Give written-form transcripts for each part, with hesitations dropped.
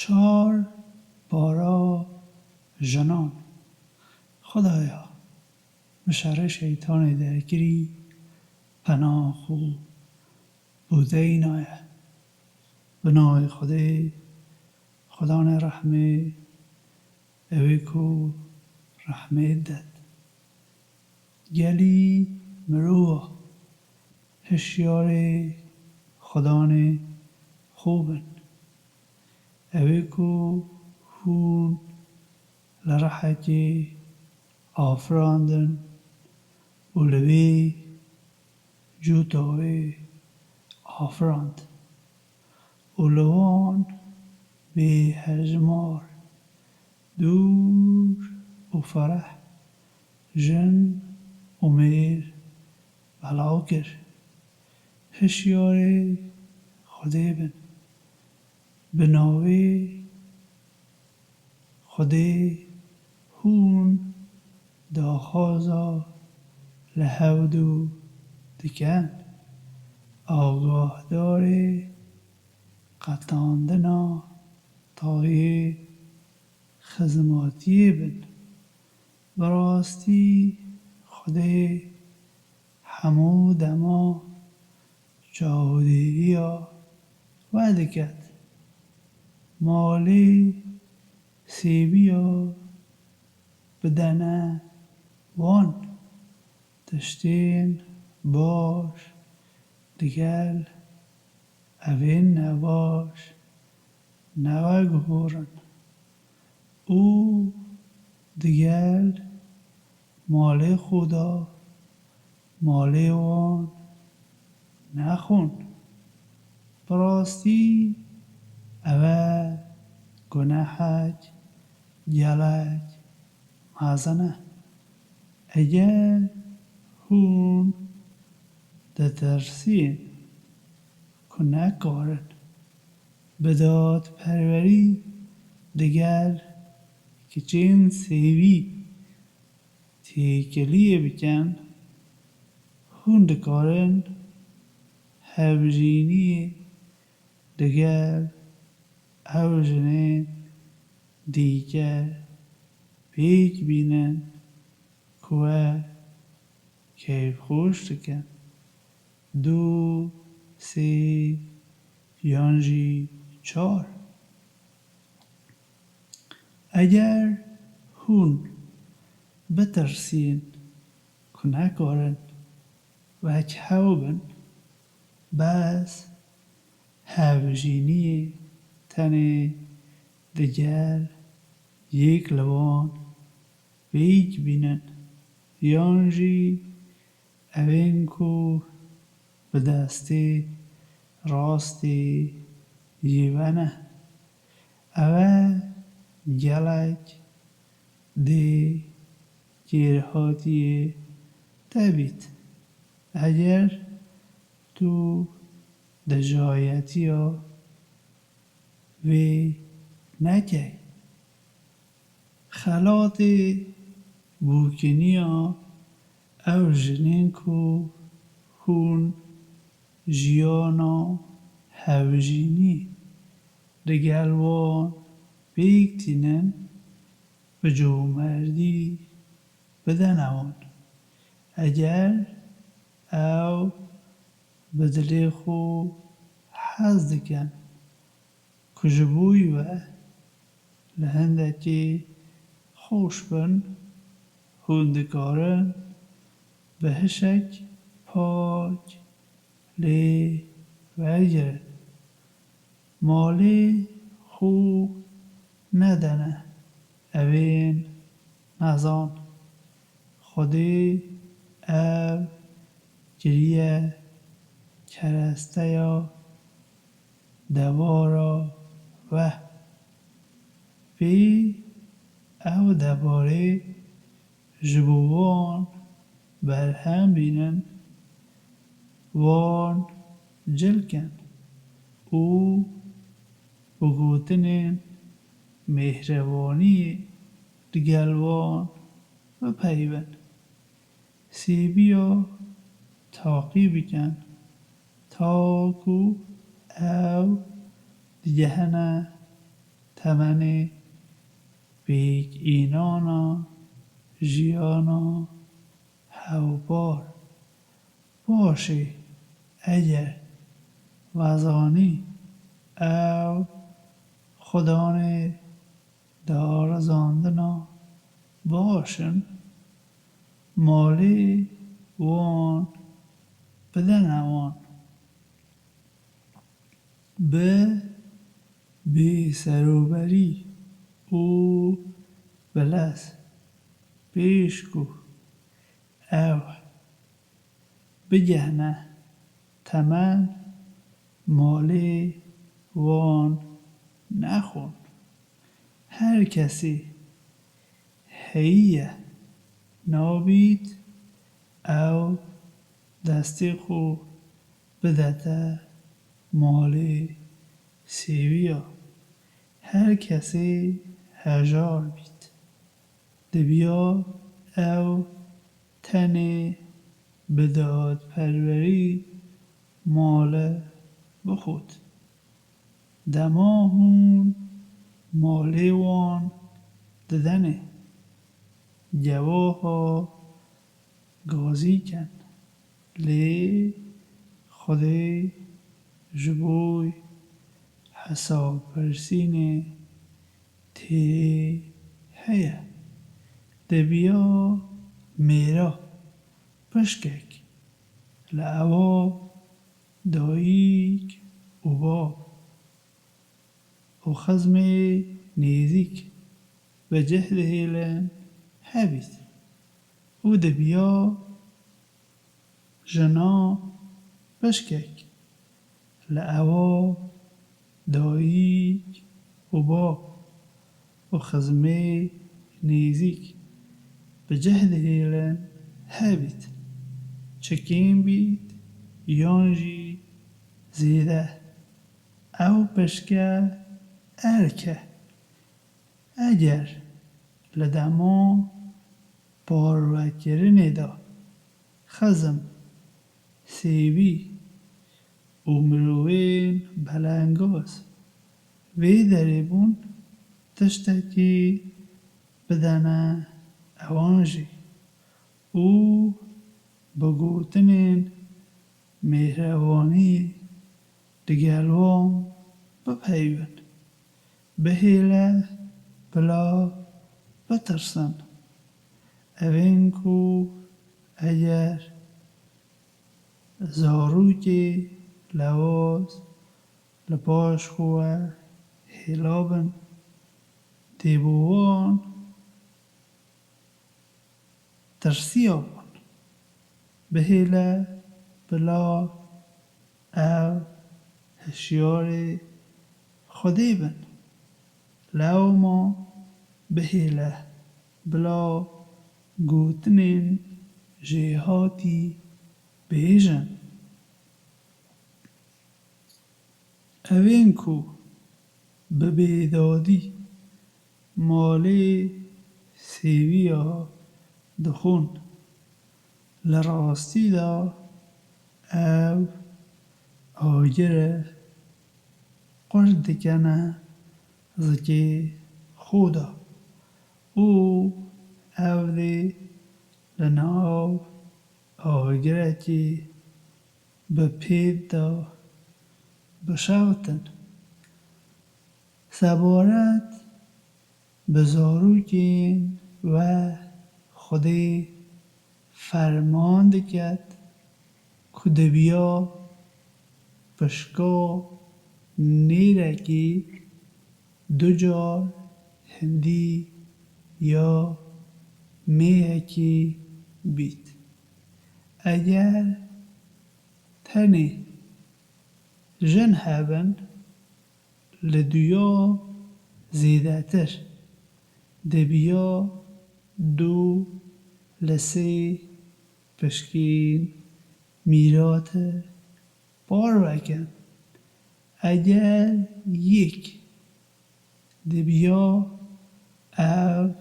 4 بارا ژنان. خدایا به شر شیطان درگیری پناه خو بوده اینایه. به نام خدا رحمه اوی کو رحمه دد. گلی مروه هشیار خدان خوبن. اوی کو هون لرحکی آفراندن و لوی جوتاوی آفراند و لوان به هجمار دور و فرح جن و میر بلاکر. هشیار خدای بن به ناوی خدای هون داخازا لحودو دکن. آگاه داره قطاندنا تای خزماتی بن. براستی خدای همو دما جاودهی ها وعده کرد. مالی سیبی ها بدنه وان تشتین باش دیگل اوین نباش نوگورن. او دیگل مال خدا مال وان نخون. براستی اوه گناهج گلج مزنه. اگر هون دترسین که نکارن بداد پروری دیگر که چین سیوی تیکلیه بکن هون دکارن هفجینی دیگر او جنین دیگر پیک بینن که کیف خوش دکن. 2 3 یانجی 4. اگر هون بترسین که نکارن و هوبن بس هفجینی تنه دیگر یک لوان بیک بینن. یانجی اوین کو به دستی راستی یونه. اوه گلک دی گیرهاتی تبید. اگر تو دجایتی ها وی نکی خلات بوکنی ها او جنین کو هون جیانا هفجینی دگلوان بیکتینن به جومردی بدنوان. اگر او بدلی خو حز دکن کجبوی و لهندکی خوش بن هون دکارن به هشک پاک لی وگرن. مالی خو ندنه اوین نزان. خودی او گریه کرسته یا دوارا و بی او دواره جبوان برهم بینن وان جلکن. او بگوتنین مهربانی دگلوان و پیون. سیبیا تاقی بکن تا کو او دیگهنه تمن بیگ اینانا ژیانا هاوبار باشه اگر وزانی او خدانه دارزاندنا باشن مالی وان بدن اوان به بی سروبری او بلس پیشکو او بگهنه تمن مالی وان نخون هر کسی هیه نابید او دستی خو بدته مالی سیویا هر کسی هجار بید دبیا او تنی بداد پروری مال بخود دماهون مالی وان ددنه جواها گازی کن لی خودی جبوی حساب پرسینه تیری هیا دبیا میرا پشکک لعوا داییک اوبا و خزم نیزیک به جهد هیلن هبید او دبیا جنا پشکک لعوا داییک اوبا و خزم نیزیک به جهد هیلن هبید چکین بید یانجی زیده او پشکه ارکه اگر لدما پاروکرنه دا خزم سیوی و مروین بلنگاز وی دریبون تشتکی بدنه اوانجی او بگوتنین مهربانی دگلوان بپیون بهیله بلا بترسن اوین کو اگر زاروکی لواز لپاش خواه هیلابن دیبوان ترسیابن بهیله بلا او هشیار خودی بن لو ما بهیله بلا گوتنین جهاتی بیجن اوین کو به بیدادی مالی سیویا دخون لراستی دا او آجره قرد کنه زکی خودا او دی لناو آجره کی به پید دا بشوتن سبارت بزاروکین و خودی فرمان دکت کدبیا پشکا نیرکی دو جار هندی یا میهکی بیت اگر تنی جن هبن لدویا زیده تر دبیا دو لسی پشکین میرات بار وکن اگر یک دبیا او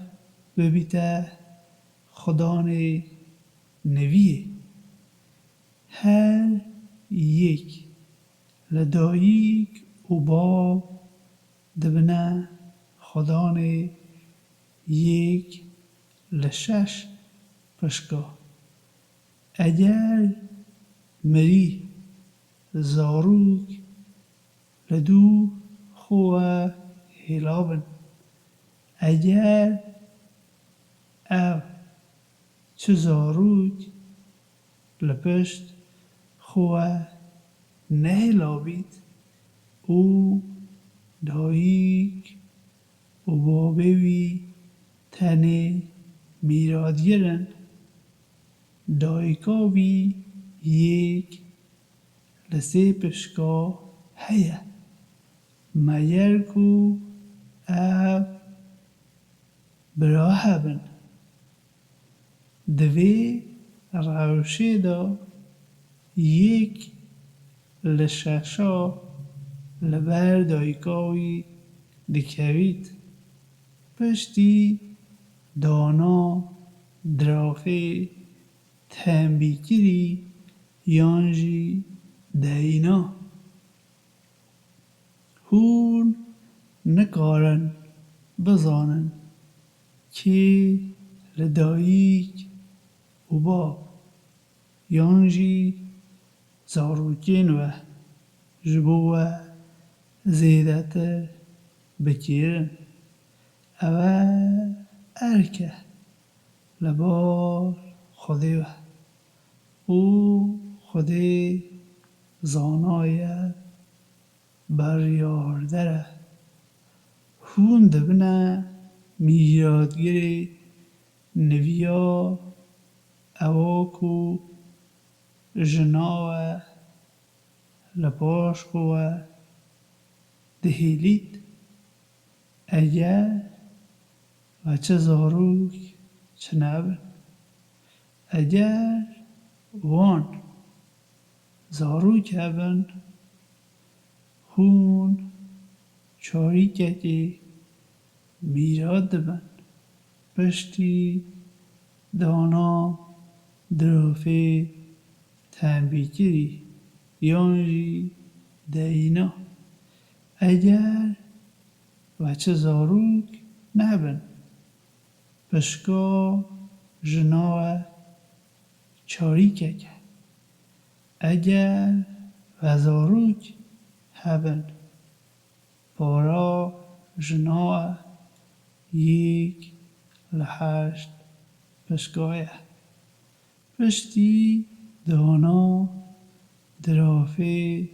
ببیته خدانه نویه هر یک لداییک و با دبنه خدان یک لشش پشکا اگر مری زاروک لدو خواه هلابن اگر او چه زاروک لپشت خواه نهلابید او داییک و بابوی تنه میرادگرن دایکاوی یک لسه پشکا هیا مگر کو او براه بن دوی روشه دا یک لششا لبر دایکاوی دکوید پشتی دانا درافه تنبیکری یانجی دینا هون نکارن بزانن که لداییک و باب یانجی زاروکین و جبوه زیده تر بکیرن اوه ارکه لبار خودی و او خودی زانای بریاردره هون دبنه میرادگیری نویا اواکو جناوه لپاشکوه دهیلید اگر و چه زاروک چه نبن اگر وان زاروک هبن هون چاری که میراد دبن پشتی دانا درافه تنبیکری یانجی دینا اگر و چه زاروک نبن پشکا جناوه چاری که اگر و زاروک هبن پارا جناوه یک لحشت پشکایه پشتی دانا درافه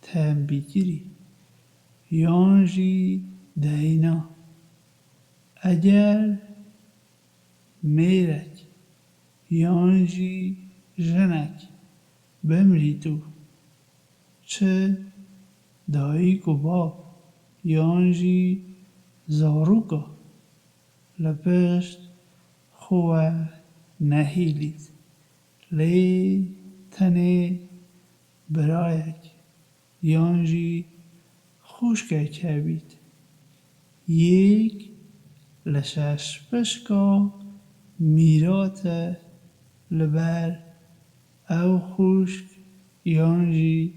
تنبیکری یانجی دینا اگر میرک یانجی جنک بمری تو چه دایک و باب یانجی زاروکا لپشت خواه نهیلید لی تنه برایک یانجی خوشگه که بید یک لشش پشکا میرات لبر او خوشک یانجی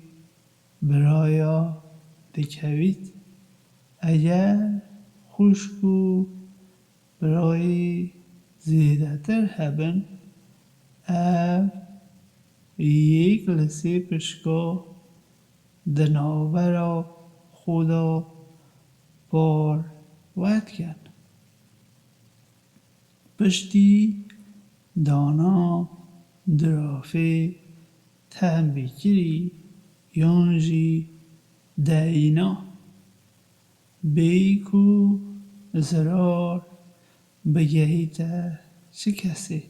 برایا دکوید اگر خوشکو برای زیده تر هبن او یک لسه پشکا دناورا خدا بار ود کن پشتی دانا درافه تنبیکری یانجی دینا بیکو زرار بگهیت چه کسی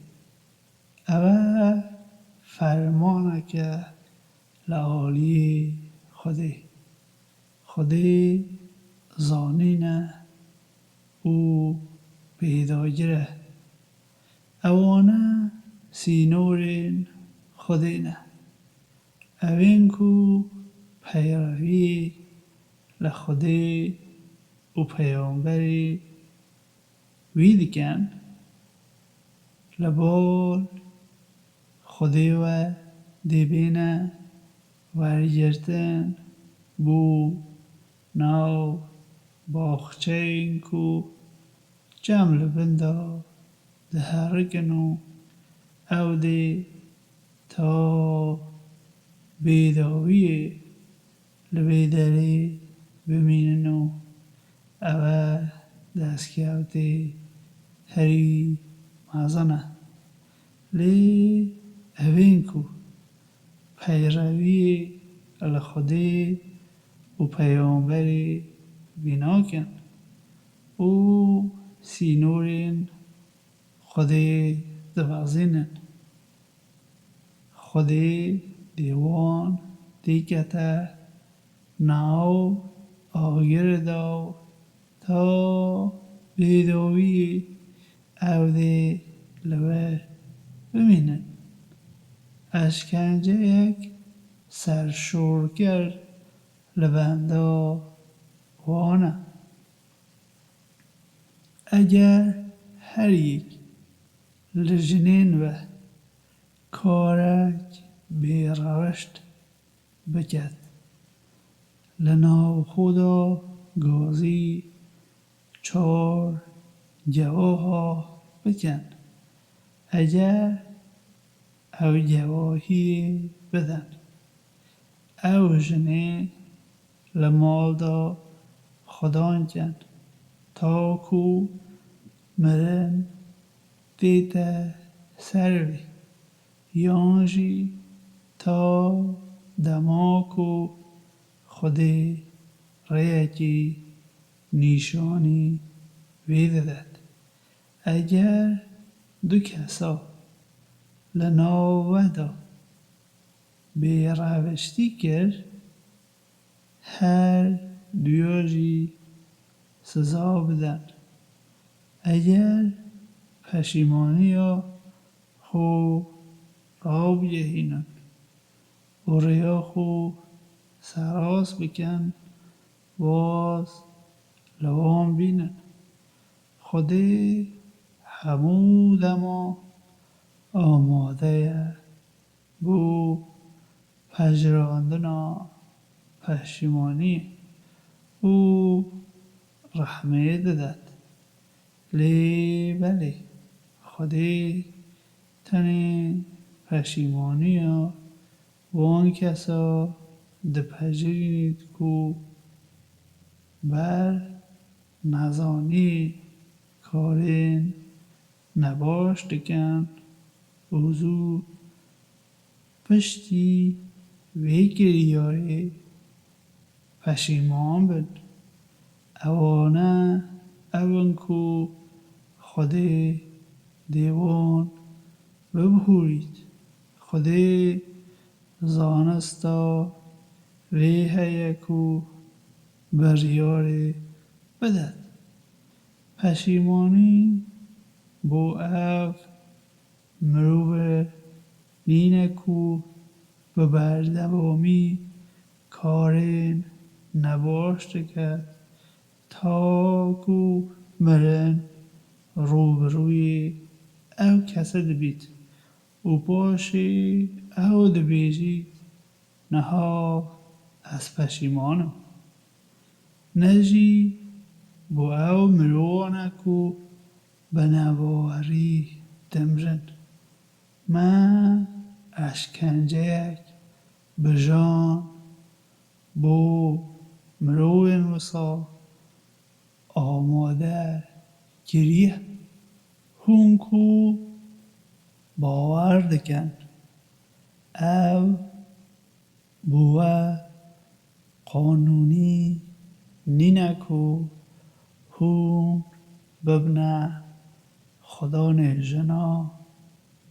اوه فرمانه که لعالی خودی زانینه او پیداگیره اوانه سینورین خودینه اوین کو پیروی لخودی و پیامبری ویدکن لبال خودی و دیبینه ورگرتن بو ناو باخچه این کو جمل بندا ده هرگنو او دی تا بیداوی لبیداری بمیننو او دستکیوتی هری مازنه لی اوین کو پیروی الخودی و پیامبری بنا کن او سینورین خودی دوازینن خودی دیوان دیکته ناو آگر داو تا بیدوی او دی لوه بمینن اشکنجه یک سرشورگر لبندا وانه اگر هر یک لجنین و کارک بی روشت بکد لناو خدا گازی چار جواها بکن اگر او جواهی بدن او جنه لمال دا خدان کن تا کو مرن دیتا سروی یانجی تا دماکو خودی ریکی نیشانی ویدد اگر دو کسا لناودا بی روشتی کرد هر دیوژی سزا بدن اگر پشیمانی ها خو را بیهینن و ریا خو سراس بکن باز لوام بینن خودی حمود ما آماده بو پجراندنا پشیمانی او رحمه داد لی بلی خودی تنی پشیمانی ها وان کسا ده پجرینید کو بر نزانی کارین نباش دکن اوزو پشتی ویگریاری پشیمان بد اوانه اون کو خودی دیوان ببهورید خودی زانستا وی هیکو بریاری بدد پشیمانی بو او مروه نینکو به بردوامی کارین نباشته کرد تا کو مرن روبروی او کسد بید او باشی او دبیجی نها از پشیمانم نجی بو او مروانکو بنواری دمرن من اشکنجه یک بجان بو مروین وسا آماده گریه هونکو باور دکن او بوه قانونی نینکو هون ببنه خدا جنا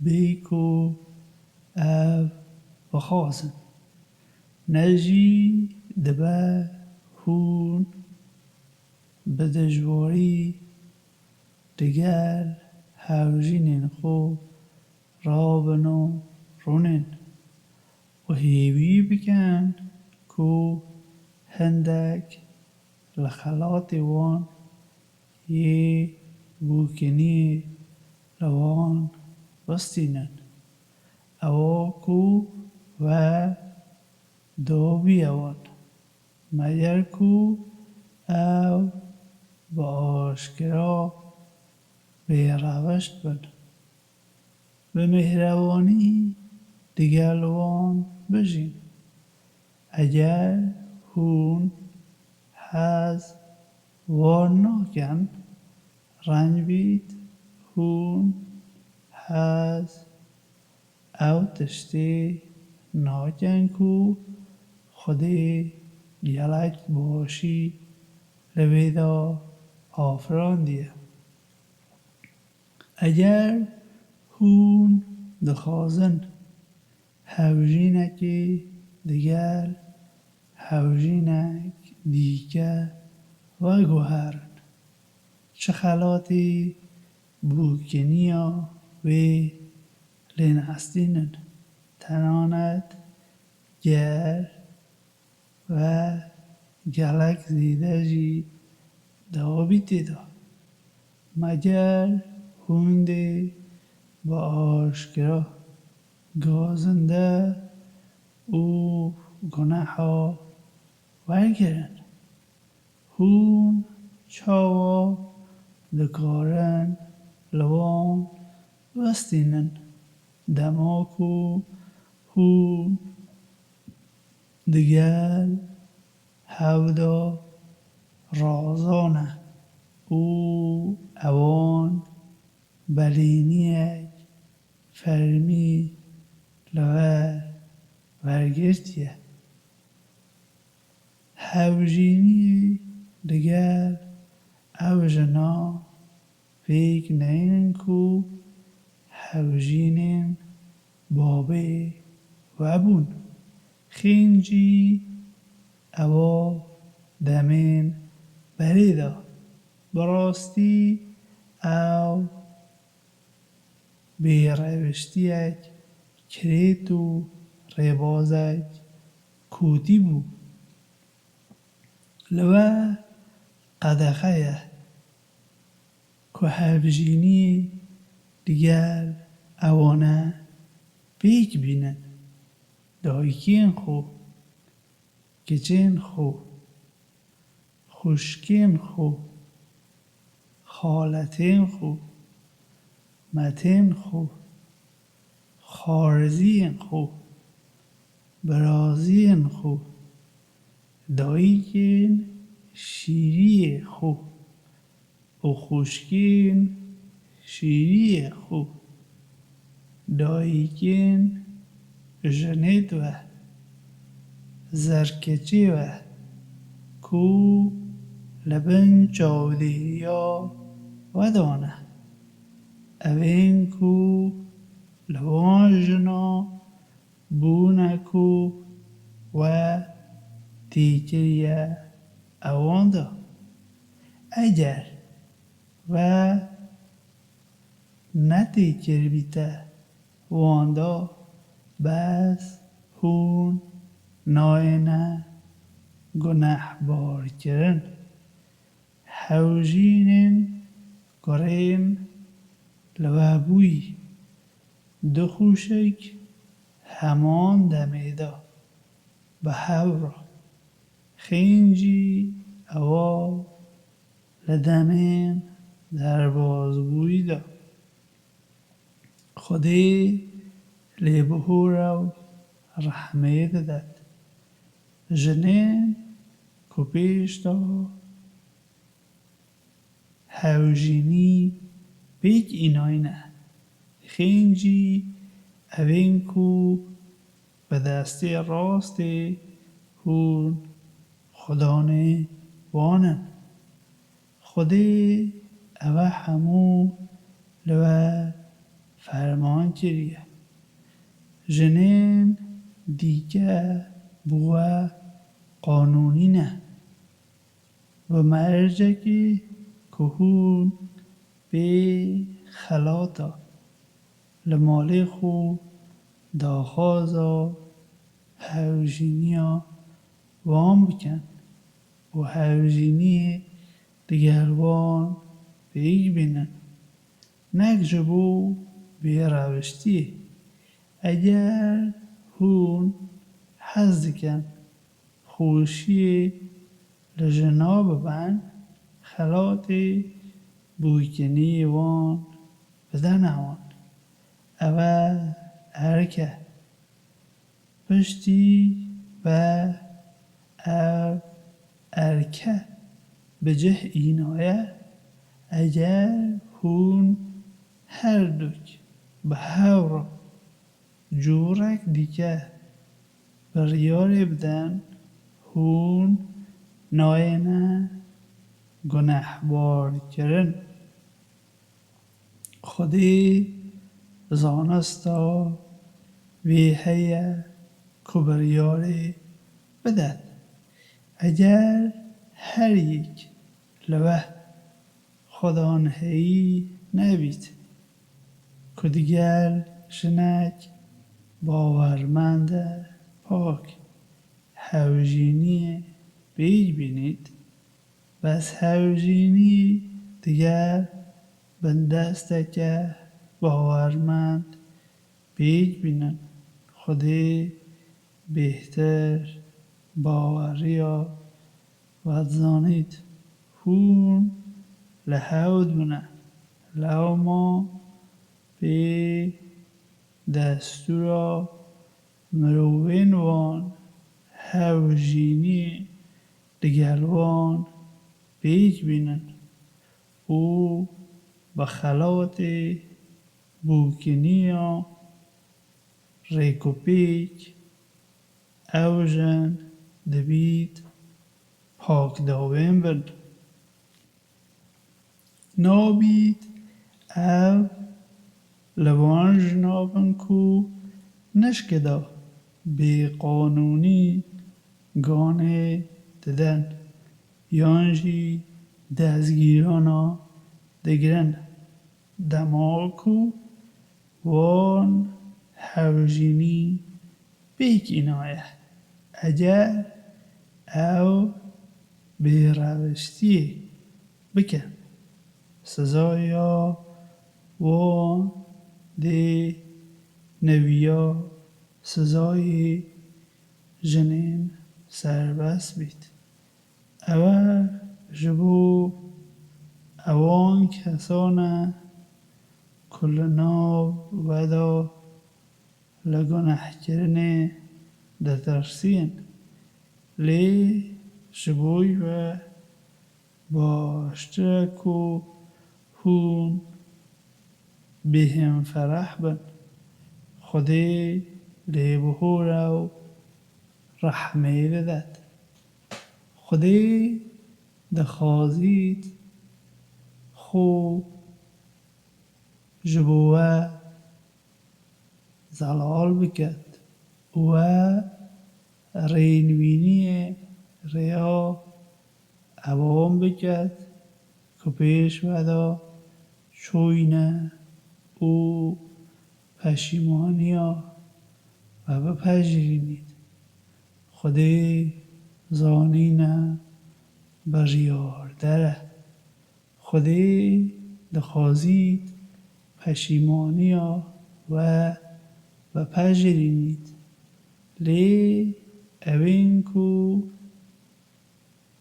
بیکو او بخوازن نجی دبه هون به دجواری دگر هاوجینین خو رابنو رونین و هیوی بکن کو هندک لخلات وان یه بوکنی لوان بستینن او کو و دو بیوان مگر کو او و آشکرا به روشت بن. به مهربانی دیگلوان بژین. اگر هون هز وار ناکن رنج بید هون هز او تشتی ناکن کو خودی گلک باشی لبیدا آفراندیه. اگر هون دخوازن هاوژینکی دیگر هاوژینک دیکه و گوهرن. چه خلاتی بوکنیا وی لین هستینن تناند گر و گلک زیده جی دابیتی دا. مگر هونده با آشکرا گازنده او گناحا ورگرن. هون چاوا دکارن لوان وستینن. دماکو هون دگل هودا رازانه او اوان بلینیک فرمی لور ورگرتیه. هاوژینی دیگر او جنا فیک نینن کو هاوژینین بابه و بون. خینجی او دمین بریدا براستی او بیروشتیک کریتو ریبازک کوتی بو. لوه قدخه که هاوژینی دیگر اوانه بیک بینن. دایکین خو کچین خو خوشکین خو خالتین خو متین خو خارزین خو برازین خو دایکین شیری خو و خوشکین شیری خو دایکین جنید و زرکچی و کو لبن چاودیا و دانه. اوین کو لوان جنا بونکو و تیکریه اواندا. اگر و نتیکر بیته واندا بس هون ناینه گناه بار کرن. هاوژینین گرین لوابوی دخوشک همان دمیدا به هورا. خینجی اوا لدمین در بازگوی دا. خودی لیبهورو رحمه داد. جنین کپیش دا هاوژینی بیک ایناینه. خینجی اوین کو به دستی راست هون خدانه وانن. خودی اوه همو لوه فرمان کریه. جنین دیگه بوه قانونی نه و مرجکی کهون به خلاطا لمالی خو داخازا هاوژینیا وام بکن و هاوژینی دیگروان بیگ بینن. نگجبو به روشتی. اگر هون حز دکن خوشی لجناب بن خلات بوکنی وان بدن وان اول هرکه پشتی و ارکه به جه اینایه اگر هون هر دوک به هورا جورک دیگه بریار بدن هون ناینه گناهبار کرن خودی زانستا وی هیه کبریاری بدد اگر هر یک لوه خدا نهی نبید که دیگر شنک باورمند پاک هوجینی بیج بینید بس هوجینی دیگر بندسته که باورمند بیج بینن خودی بهتر باوریا و زانید هون لحود بونه لو ما به دستورا مروین وان هوجینی دگلوان بیج بینن او بخلات بوکنیا ریکو پیک اوجن دبید پاک داوین بند نابید او لوان جنابن کو نشکدا بی قانونی گانه ددن یانجی دزگیرانا دگرن دماغکو وان هوجینی بیک اینایه اگر او بی روشتی بکن سزایا وان دی نویا سزای جنین سربست بید او جبو اوان کسانه کل ناو ودا لگناه کرنه دترسین لی شبوی و باشترکو هون بهم فرح بن خودی لی بهورو رحمه بدد خودی دخازید خو جبوه زلال بکد و رینوینی ریا عوام بکد که پیش ودا چوینه او پشیمانیا و بپذیرینید خودی زانینه بریار دره خودی دخوازید پشیمانیا و بپذیرینید لی اوین کو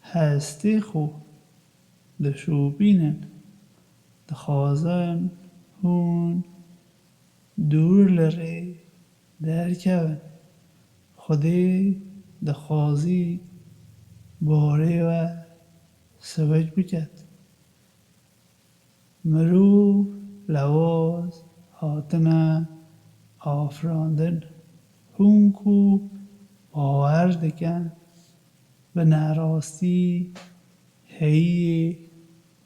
هستی خو دشوبینن دخوازن هون دور لره درکون خودی دخوازی باره و سوج بکد مرو لواز هاتنه آفراندن هون کو باور دکن به نراستی هی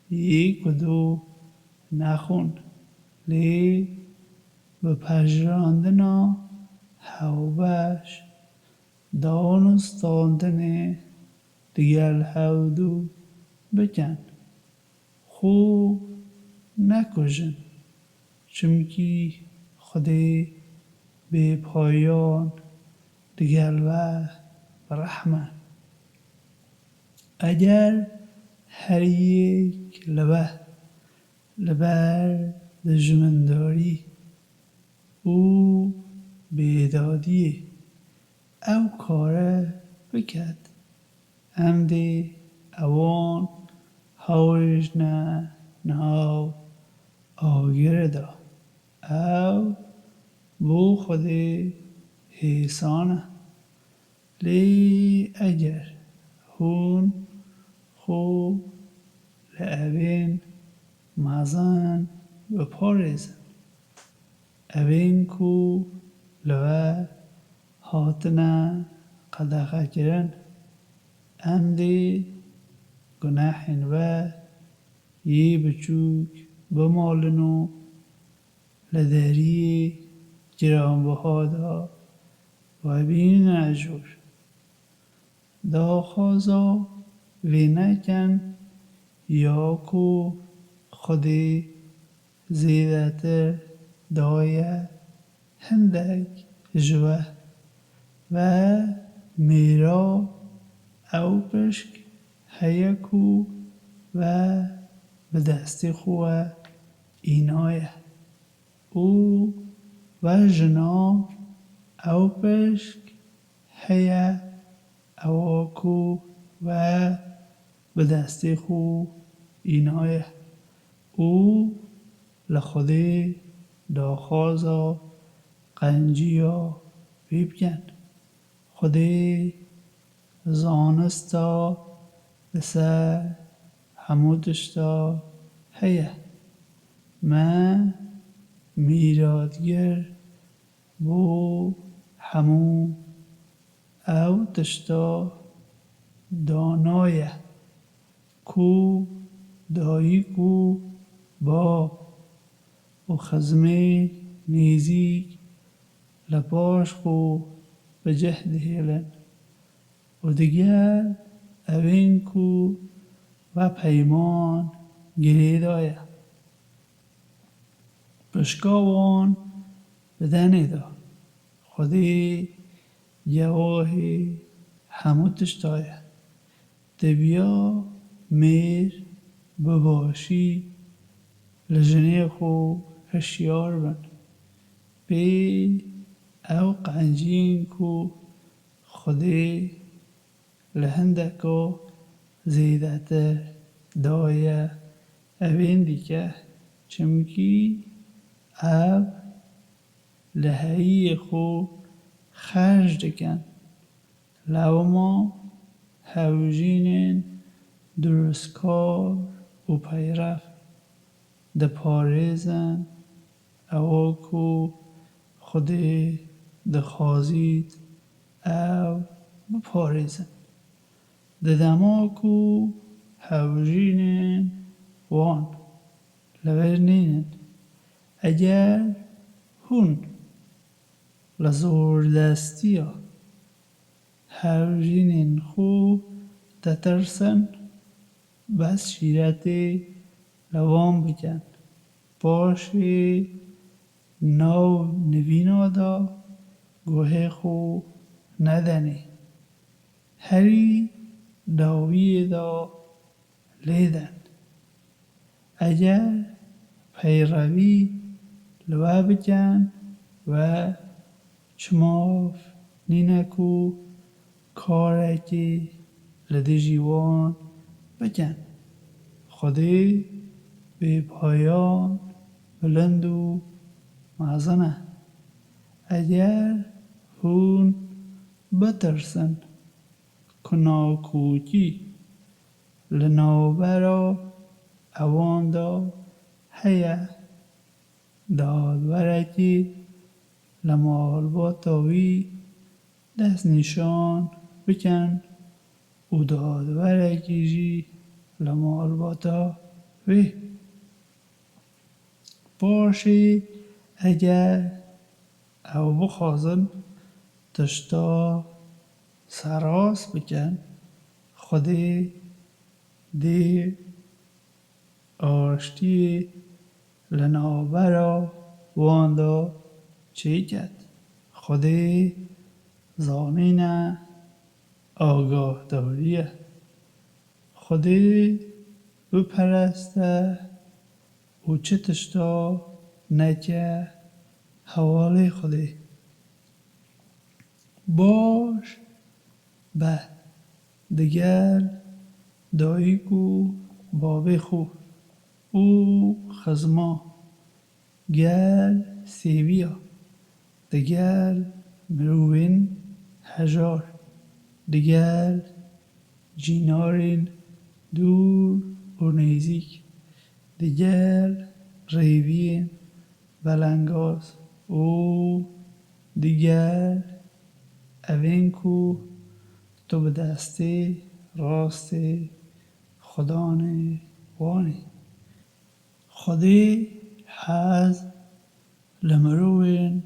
یک و دو نخون لی به پژراندنا هوبش دانستاندن دیگر هودو بکن خوب نکشن چونکی خودی به پایان دیگر و رحمه اگر هر یک لبر دجمنداری او بیدادی او کاره بکد عمد اوان هاوش نه ناو آگر دا او بو خود حیسانه لی اگر هون خو لأوین مازن بپارزن اوین کو لوه هاتنه قدقه کرن ام دی گناحین و یه بچوک بمالنو لدری گرانبها و بین اجور دا خوازا وی نکن یا کو خودی زیدتر دایه هندک جوه و میرا او پشک هیکو و به دستی خواه اینایه او و جنا او پشک هیه اواکو و به دستی خو اینایه او لخودی داخازا قنجیا بیبکن خودی زانستا بسر حمودشتا هیه من میرادگر بو همو او تشتا دانایه کو دایی کو با و خزمه نیزی لپاش خو به جهد هیلن و دیگر اوین کو و پیمان گریدایه پشکاوان بدنی دا خودی جواهی همو تشتایه دبیا میر بباشی لجنه خو هشیار بن بی او قنجین کو خودی لهندکو زیدت دایه اوین دیگه چمکی او لهایی خو خرج دکن لو ما هوجین درستکار و پیرف ده پارزن اواکو خودی ده خازید او بپارزن ده دماکو هوجین وان لورنین اگر هون لزور دستیا هوجین خو تترسن بس شیرتی لوام بکن باشی نو نوینا دا گوه خو ندنی هری داوی دا لیدن اگر پیروی لوا بکن و چماف نینکو کارکی لده جیوان بکن خودی به پایان بلند و معزنه اگر هون بترسن کناکوکی لنابرا اواندا هیه دادورکی لمال با تاوی دست نشان بکن او دادورکی جی لمال با تاوی باشی اگر او بخوازن تشتا سراس بکن خودی دی آشتی لنابرا واندا چی کد خودی زانین آگاه داریه خودی بپرسته او چه تشتا نکه حواله خودی باش به دیگر دایی کو بابی خو او خزما گل سیویا دگل مروین هجار دگل جینارین دور و نزدیک دگل ریوین بلنگاز او دیگر اوین کو تو به دسته راست خدانه وانی خودی حز لمروین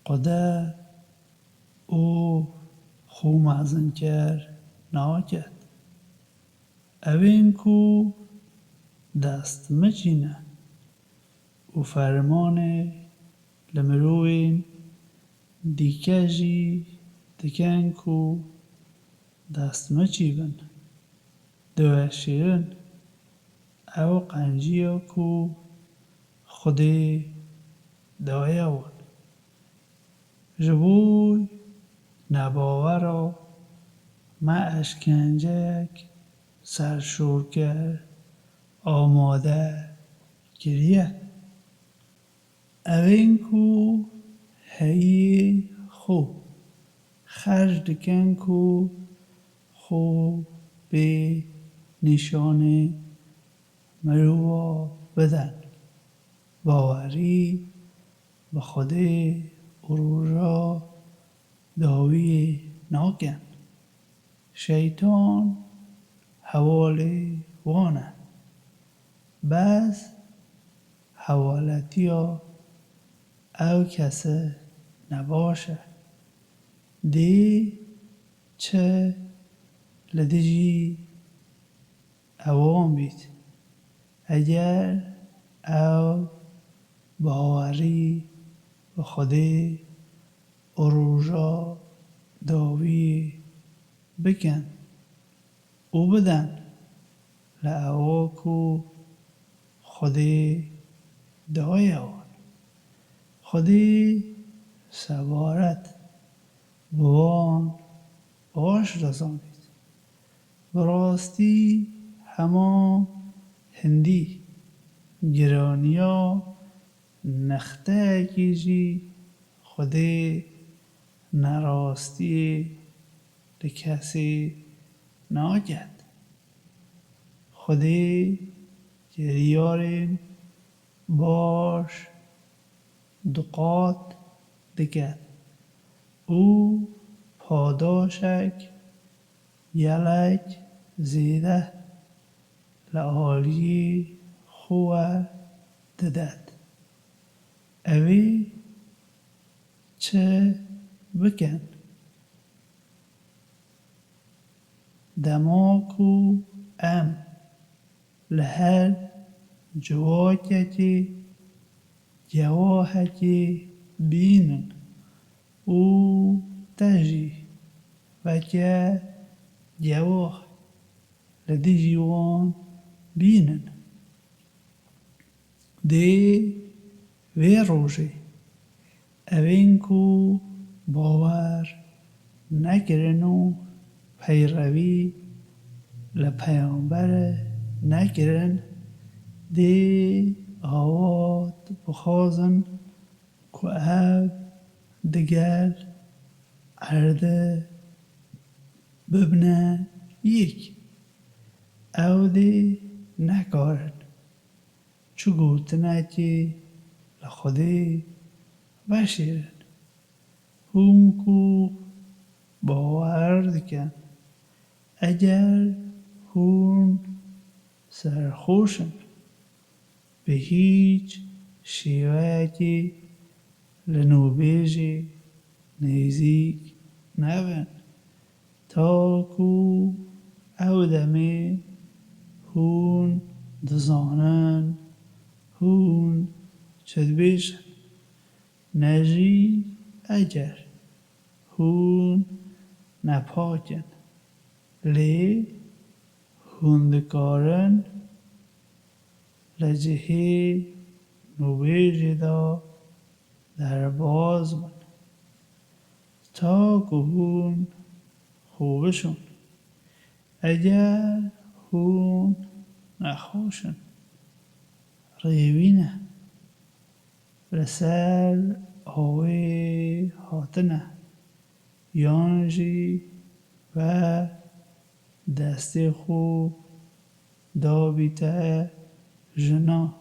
قدر او خو مزن کر ناکد اوین کو دست مچینه و فرمان لمروین دیکه جی دکن کو دست مچیبن دوشیرن او قنجیا کو خودی دایوان جبوی نباورا ما اشکنجک سرشور کرد آماده گریه اوین کو هی خو خرج دکن کو خو به نشانه مروا بدن باوری به خود اروژا داوی ناکن شیطان حوالی وانه بس حوالتیا او کسه نباشه دی چه لدیجی اوام بید اگر او باوری به خودی اروژا داوی بکن او بدن لعواکو خودی دایوان خودی سوارت بوان باش رسانید براستی هما هندی گرانیا نخته کیجی خودی نراستی لکسی ناکد خودی گریارین باش دقات دکد او پاداشک یلک زیده لعالی خوه ددد اوی چه بکن دماکو ام لهر جواکتی جواهکی بینن او تجی وکه جواه لدی جوان بینن دی وی روژه اوین کو باور نکرنو پیروی لپیامبر نکرن دی آوات بخوازن که اب دگل عرده ببنه یک او دی نکارن چو گوتنه که لخودی بشیرن هم کو باور دکن اگر هون سرخوشن به هیچ شیوهی لنوبیجی نزدیک نبن تا کو او دمه هون دزانن هون چد بیشن نجی اگر هون نپاکن لی هوندکارن لجهی نویجی دا در باز من تا که هون خوبشون اگر هون نخوشن ریوینه لسر آوی هاتنه یانجی و دست خو دابیته جنا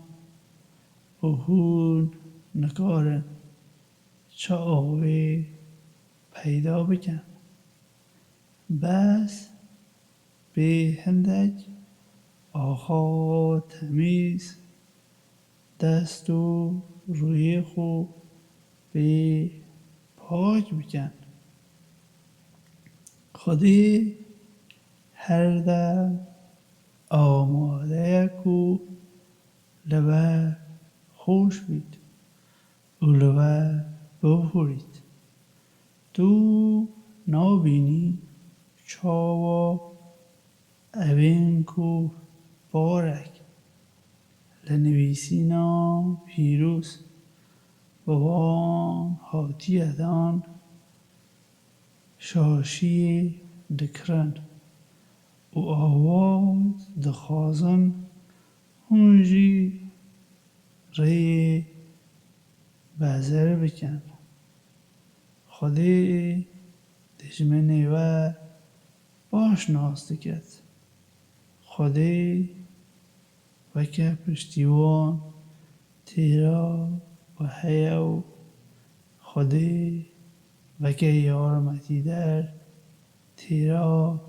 و هون نکارن چه آوی پیدا بکن بس به هندک آخا تمیز دست و روی خو به پاک بکن خودی هر دم آماده کو لبه خوش بید و لبه ببخورید تو نابینی چاوا اوین کو بارک لنویسینا پیروز بوان هاتی ادان شاشی دکرن و آواز دخوازن هنجی ری بزر بکن خودی دجمنی و باش ناسته کد خودی وکه پشتیوان تیرا و حیو خودی وکه یارمتی در تیرا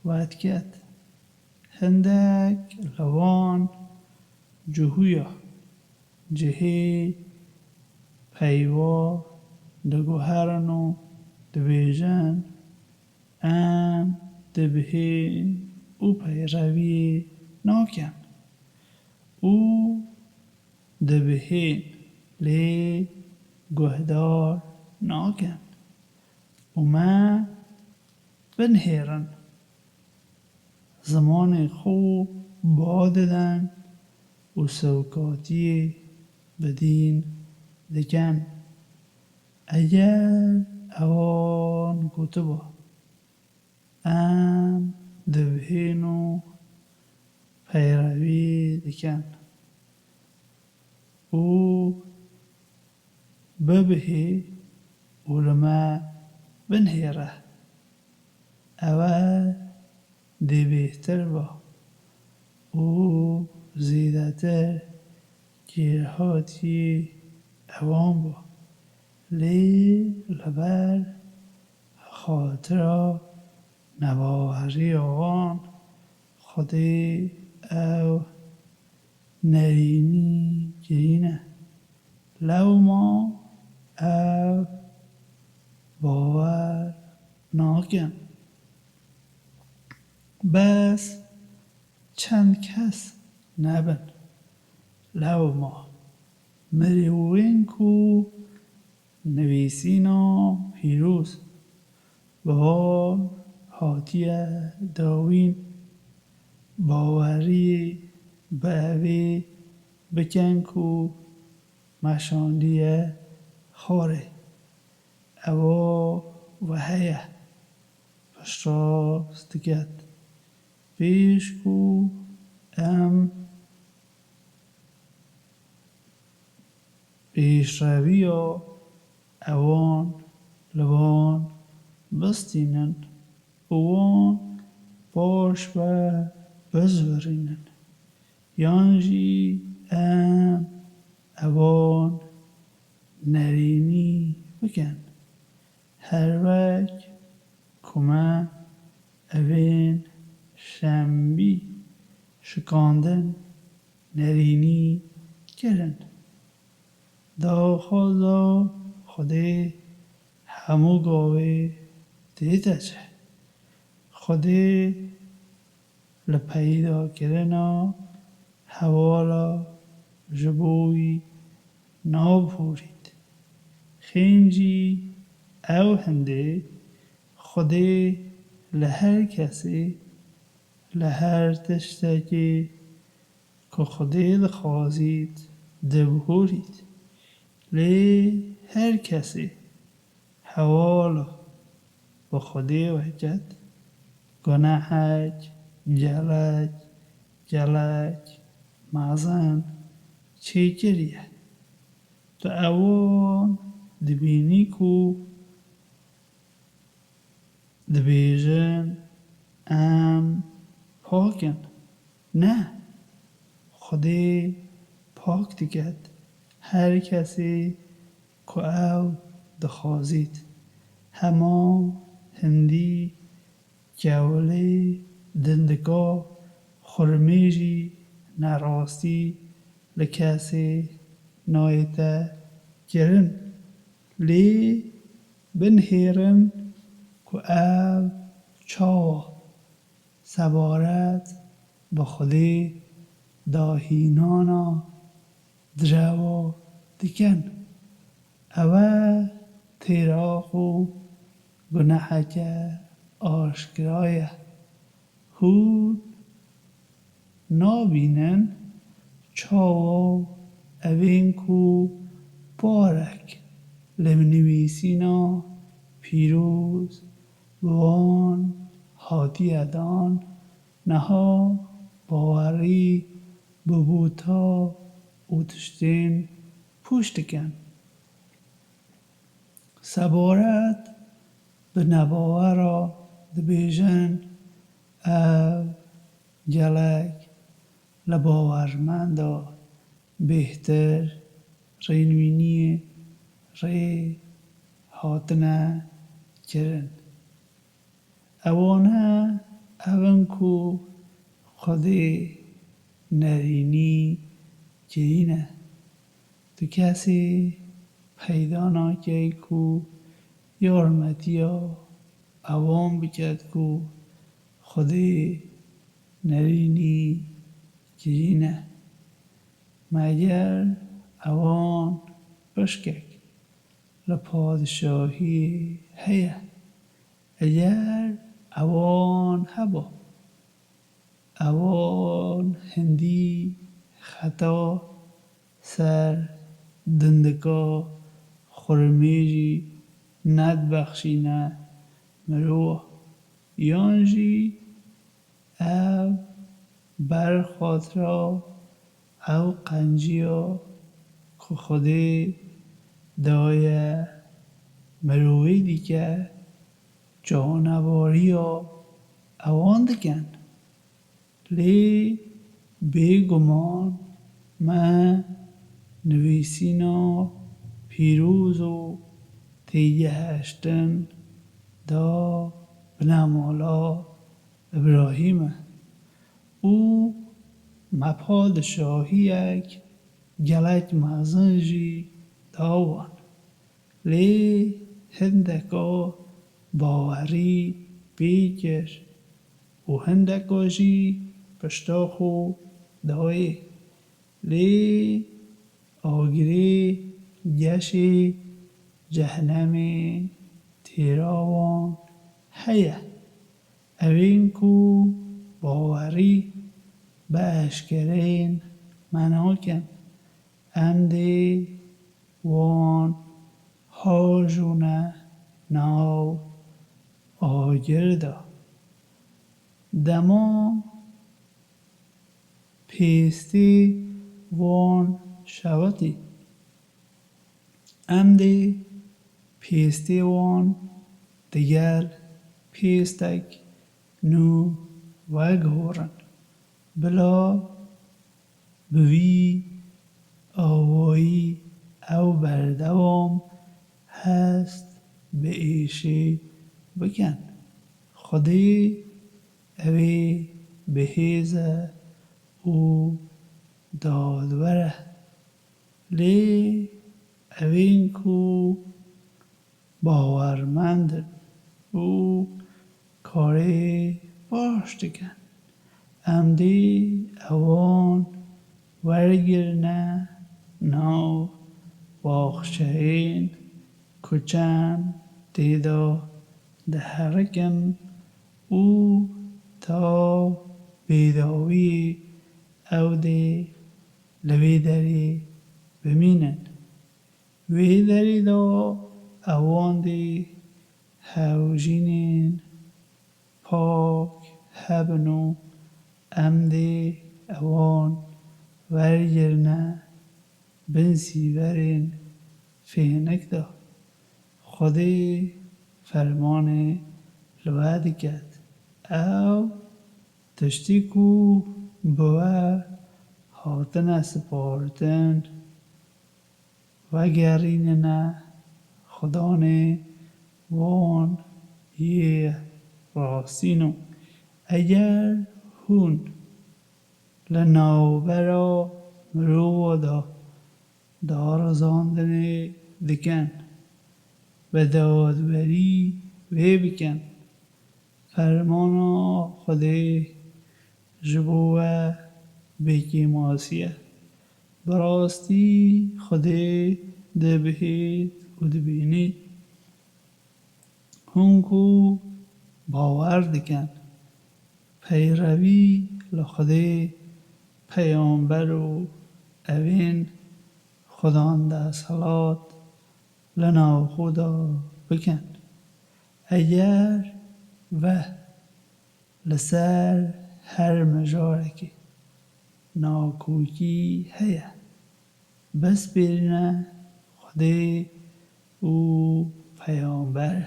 ود کد هندک لوان جهویا جهی پیوا دگوهرنو دبیجن ام دبهی او پیروی ناکن او دبهی لی گهدار ناکن و من بنهیرن زمان خوب باددن و سوکاتی بدین دکن اگر اوان کتبا ام دبهینو پیروی دکن او ببهی و لما بنهیره اول دی بهتر با او زیدتر گیرهاتی اوان با لی لبر خاطر نواهری آوان خودی او نرینی گرینه لو ما او باور ناکن بس چند کس نبن لو ما مریوین کو نویسینا پیروز با هاتیه داوین باوری به بکن کو مشاندیه خاره او و هیه پشتاستگت پیش کو ام پیش روی و اوان لبان بستینن اوان باش و بزورینن یانجی ام اوان نرینی بکن هر وک کمه اوین شنبی شکاندن نرینی کرن دا خدا خودی همو گاوی دیده چه خودی لپیدا کرنا حوالا جبوی نابورید خینجی او هنده خودی لهر کسی لهر تشتکی که خودی دخوازید دبورید لی هر کسی حوالا با خودی وحجت گناهک جلج gelek mezin çêkiriye. Tu ewan dibînî ku dibêjin em pak in. Ne, Xwedê pak diket her kesê ku ew dixwazît. Hema hindî, kewlê, dindika, xurmêjî, nerastî li kesê nayê te kirin. Lê binêrin ku ev çawa sebaret bi Xwedê dahînana direwa dikin. Ew têraq û guneheke aşkira ye. Hûn nabînin çawa evên ku barek li nivîsîna pîrûz bi wan hatiye dan, niha bawerî bi bûta û tiştên pûç dikin. Sebaret bi nebawera dibêjin ev gelek li bawermenda bêhtir rênivîniyê rê hatine kirin. Ewane ev in ku Xwedê nerînî kirîne. Tu kesê peyda nake ku yarmetiya ewan biket ku Xwedê nerînî kirîne. Meger ewan pişkek li padişahiyê heye. Eger ewan heba, ewan hindî xeta ser dindika xurmêjî nedibexşîne mirova. Yan jî ev ber xatira ew qenciya ku Xwedê daye mirovê dike canebariya ewan dikin. Lê bêguman me nivîsîna pîrûz û têgeheştin da binemala İbrahîm e. û me padişahiyek gelek mezin jî da wan. Lê hindeka bawerî pê kir û hindeka jî pişta xwe dayê. Lê agirê geşê cehennemê têra wan heye. Evên ku bawerî bi eşkereyên me nakin, em dê wan hajûne nav agir da. Dema pêstî wan şewitî. Em dê pêstê wan digel pêstek nû veguhorin. Bila bi vî awayî ew berdewam hest bi êşê bikin. Xwedê evê bihêz e û dadwer e. Lê evên ku bawermend in û karê baş dikin, em dê ewan wergirine nav baxçeyên ku çend têda diherikin û ta bêdawiyê ew dê li vê derê bimînin. Vê derê da ewan dê hewjînên pak hebin û em dê اوان ورگرنه بنسی ورین فهنک دا خودی فرمان لوادی کرد او تشتی کو بوا هاتن سپارتن و گرینه خدانه وان یه راستینو اگر هون لناوبرا مرو دا دارزاندن دکن و دادوری و بکن فرمانا خدای جبوه بکی ماسیه براستی خدای دبهید و دبینید هنگو باور دکن پیروی لخدای پیامبر و اوین خداوند صلات لنا خدا بکن اگر و لسر هر مجارکی ناکوکی هیا بس برینه خدای او پیامبر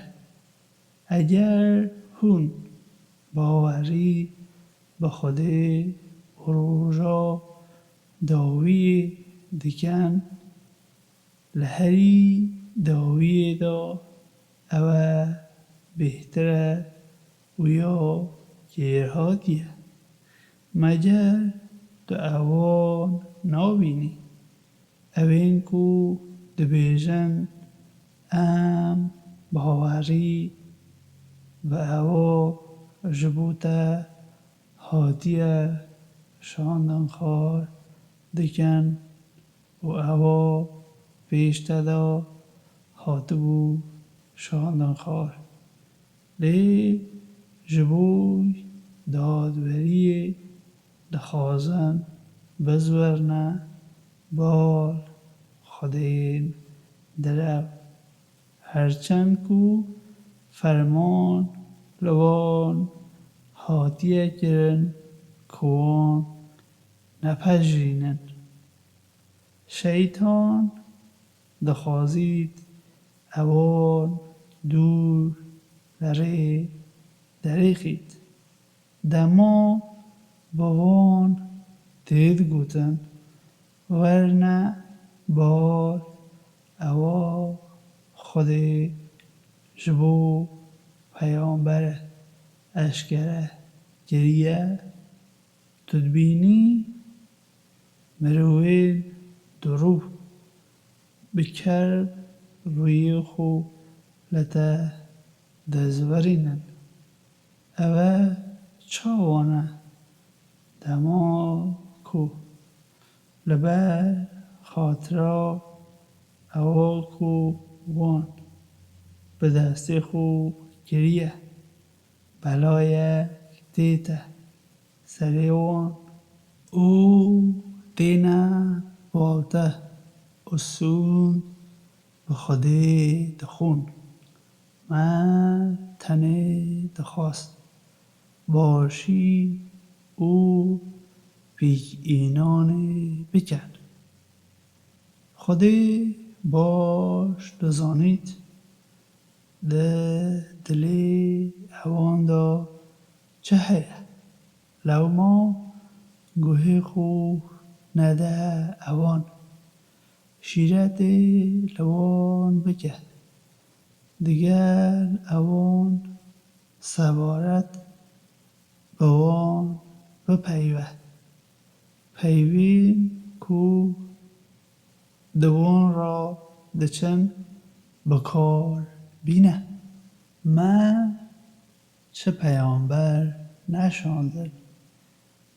اگر هون باوری به خدای روژا داوی دکن لهری داوی دا او بهتره و یا گیرهاتیه مگر دو اوان نابینی اوین کو دبیجن ام باوری و او جبوتا هاتیه شاندن خار دکن و او پیشتدا هاتبو شاندن خار لی جبوی دادوری دخازن بزورنه بال خدین درو هرچند کو فرمان لوان هاتیه کرن کوان نپجرینن شیطان دخازید اوان دور لره دریخید دما بوان تید گوتن ورنه بال اوا خود جبو پیامبر اشکره گریه تدبینی مرویل درو بکر روی خو لتا دزورینن اوه چاوانه دما کو لبر خاطرا اوه کو وان به دست خو گریه بلای دیتا سری وان او دینا بالته اسون به خودی دخون من تنه دخواست باشی او پیک اینانه بکرد خودی باش دزانید ده دلی اوان دا چه هیه لو ما گوه خو نده اوان شیرت لوان بکرد دیگر اوان سوارت بوان بپیوه پیوین کو دوان را دچن بکار بینه من چه پیامبر نشاندن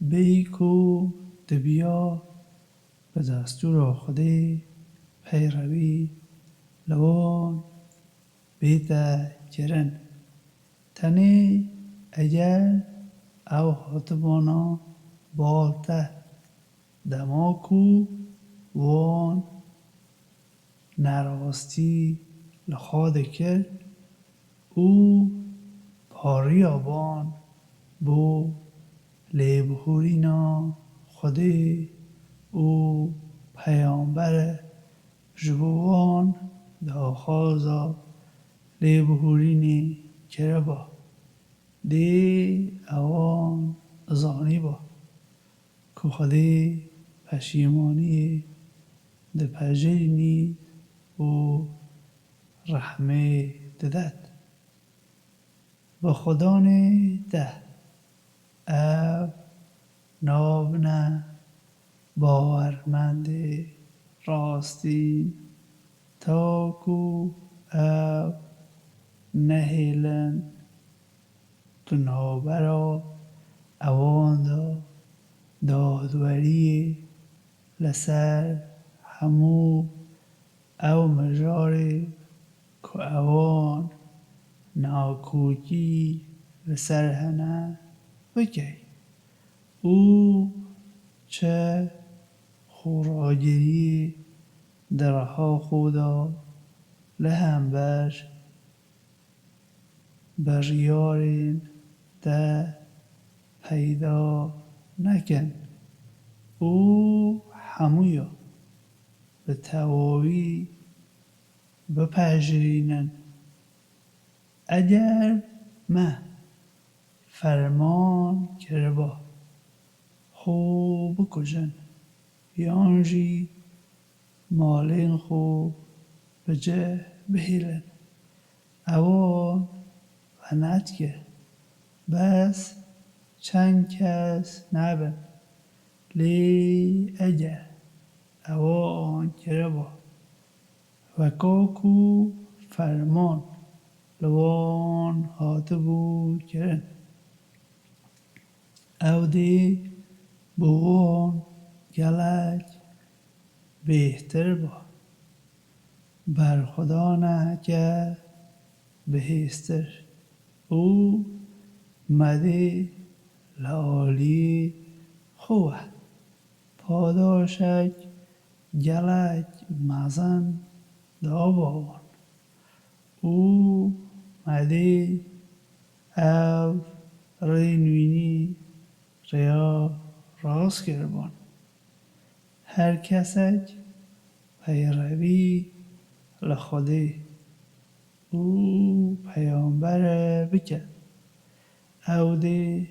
بی کو دبیا به دستور خودی پیروی لوان بیتا کرن تنی اگر او حتبانا بالته دماکو وان نراستی لخواد کرد او پاری آبان بو لیبهورینا خودی او پیامبر جبوان دا خوازا لی بهورینی کره با دی اوان زانی با که خودی پشیمانی ده پجینی و رحمه ددد به خدانه ده او نابنه باورمند راستین تاکو او نهیلن تو نابرا اوان دا دادوری لسر همو او مجاری که اوان ناکوکی لسر هنه بکی او چه خوراگیری درها خودا لهم بریارین ده پیدا نکن او همویا به تواوی بپذیرینن اگر ما فرمان کربا خوب بکشن یانجی مالین خوب به جه بهیلن اوان و نتکه بس چند کس نبن لی اگر اوان کربا و کاکو فرمان لوان هاته بود کرن او دی بوان گلک بهتر با بر خدا نکه بهستر او مده لالی خوه پاداشک گلک مزن داباوان او مده او رینوینی ریا راست کربان هر کسک پیروی لخوده او پیامبر بکن او ده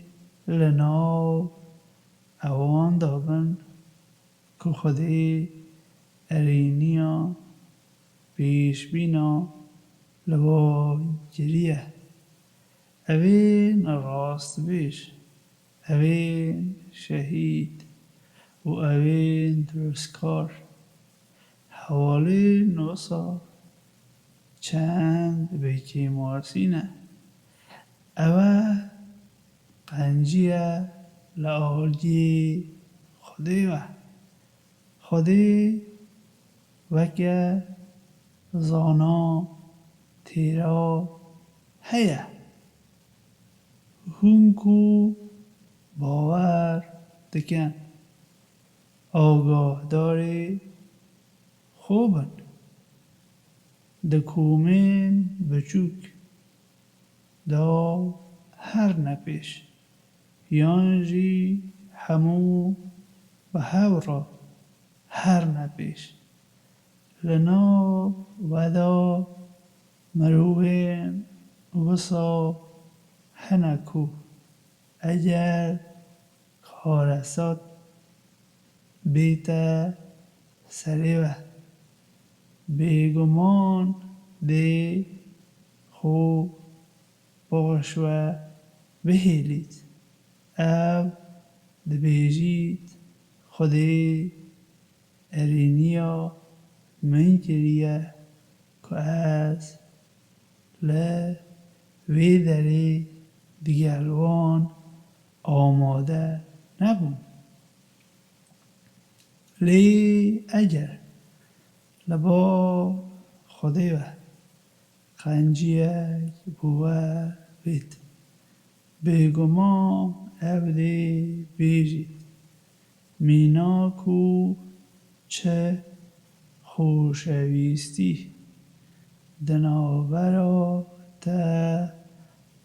لناو اوان دابن که خوده ارینیا پیش بینا لبا جریه اوین راست بیش اوین شهید و اوین درستکار حوالی نوسا چند بیکی مارسینه اوه قنجیه لآلگی خودی و خودی وکه زانا تیرا هیه هونکو باور دکن آگاه داری خوبن دکومین بچوک دا هر نپیش یانجی همو به هورا هر نپیش لنا ودا مروین وسا هنکو اگر کارسات بیتا سریوه بیگمان دی خوب باش و بهیلید او دبیجید خودی ارینیا من کریه که از وی داری دیگلوان آماده نبون لی اگر لبا خودی و قنجیه بوه بید بیگمان ابدی بیجید مینا کو چه خوشویستی دناورا تا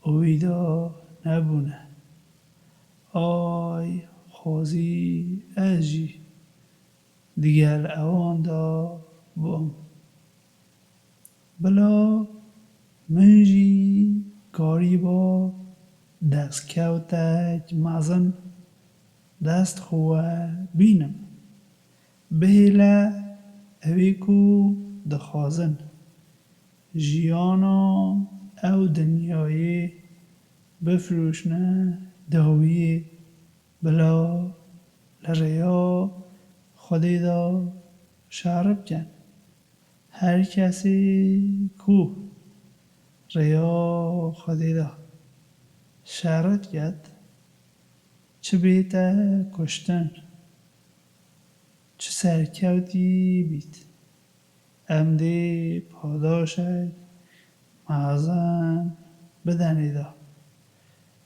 اویدا نبونه آی خوزی اجی دیگر اوان دا بوم بلا منجی کاری با دست کوتک مزن دست خواه بینم بهلا اویکو دخوازن جیانا او دنیای بفروشنه داویه بلا لریا خودی دا شرب کن هر کسی کو ریا خودی دا شرط کرد چه بیته کشتن چه سرکوتی بیت امده پاداشت معظم بدنیدا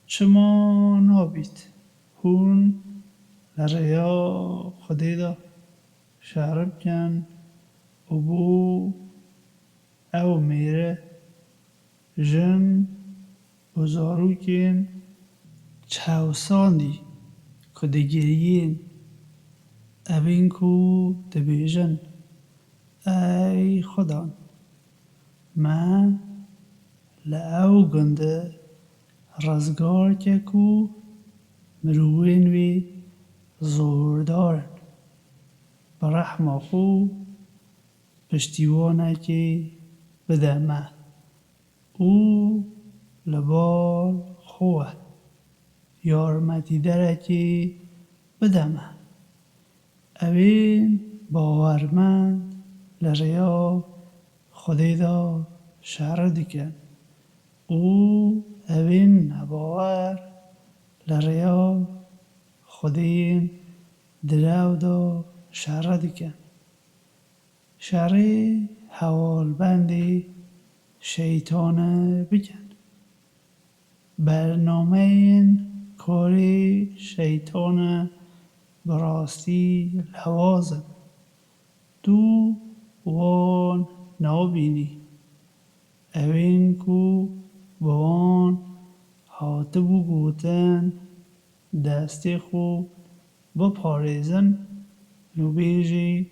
چه ما نابید هون لریا خودی دا شرب کن ابو او میره جن بزاروکین چاوساندی که دگیرین اوین کو دبیجن ای خدا من لعو گنده رزگار که کو مروین وی زوردارن برحمه خو پشتیوانه که بدمه او لبال خوه یارمتی درکی بدمه اوین باورمند لریا خودی دا شر دیکن او اوین نباور لریا خودین درو دا شر دیکن شر حوال بندی شیطانه بکن برنامه این کاری شیطانه براستی لوازم تو وان نابینی اوین کو بوان هاتبو گوتن دست خو بپاریزن نو بیجی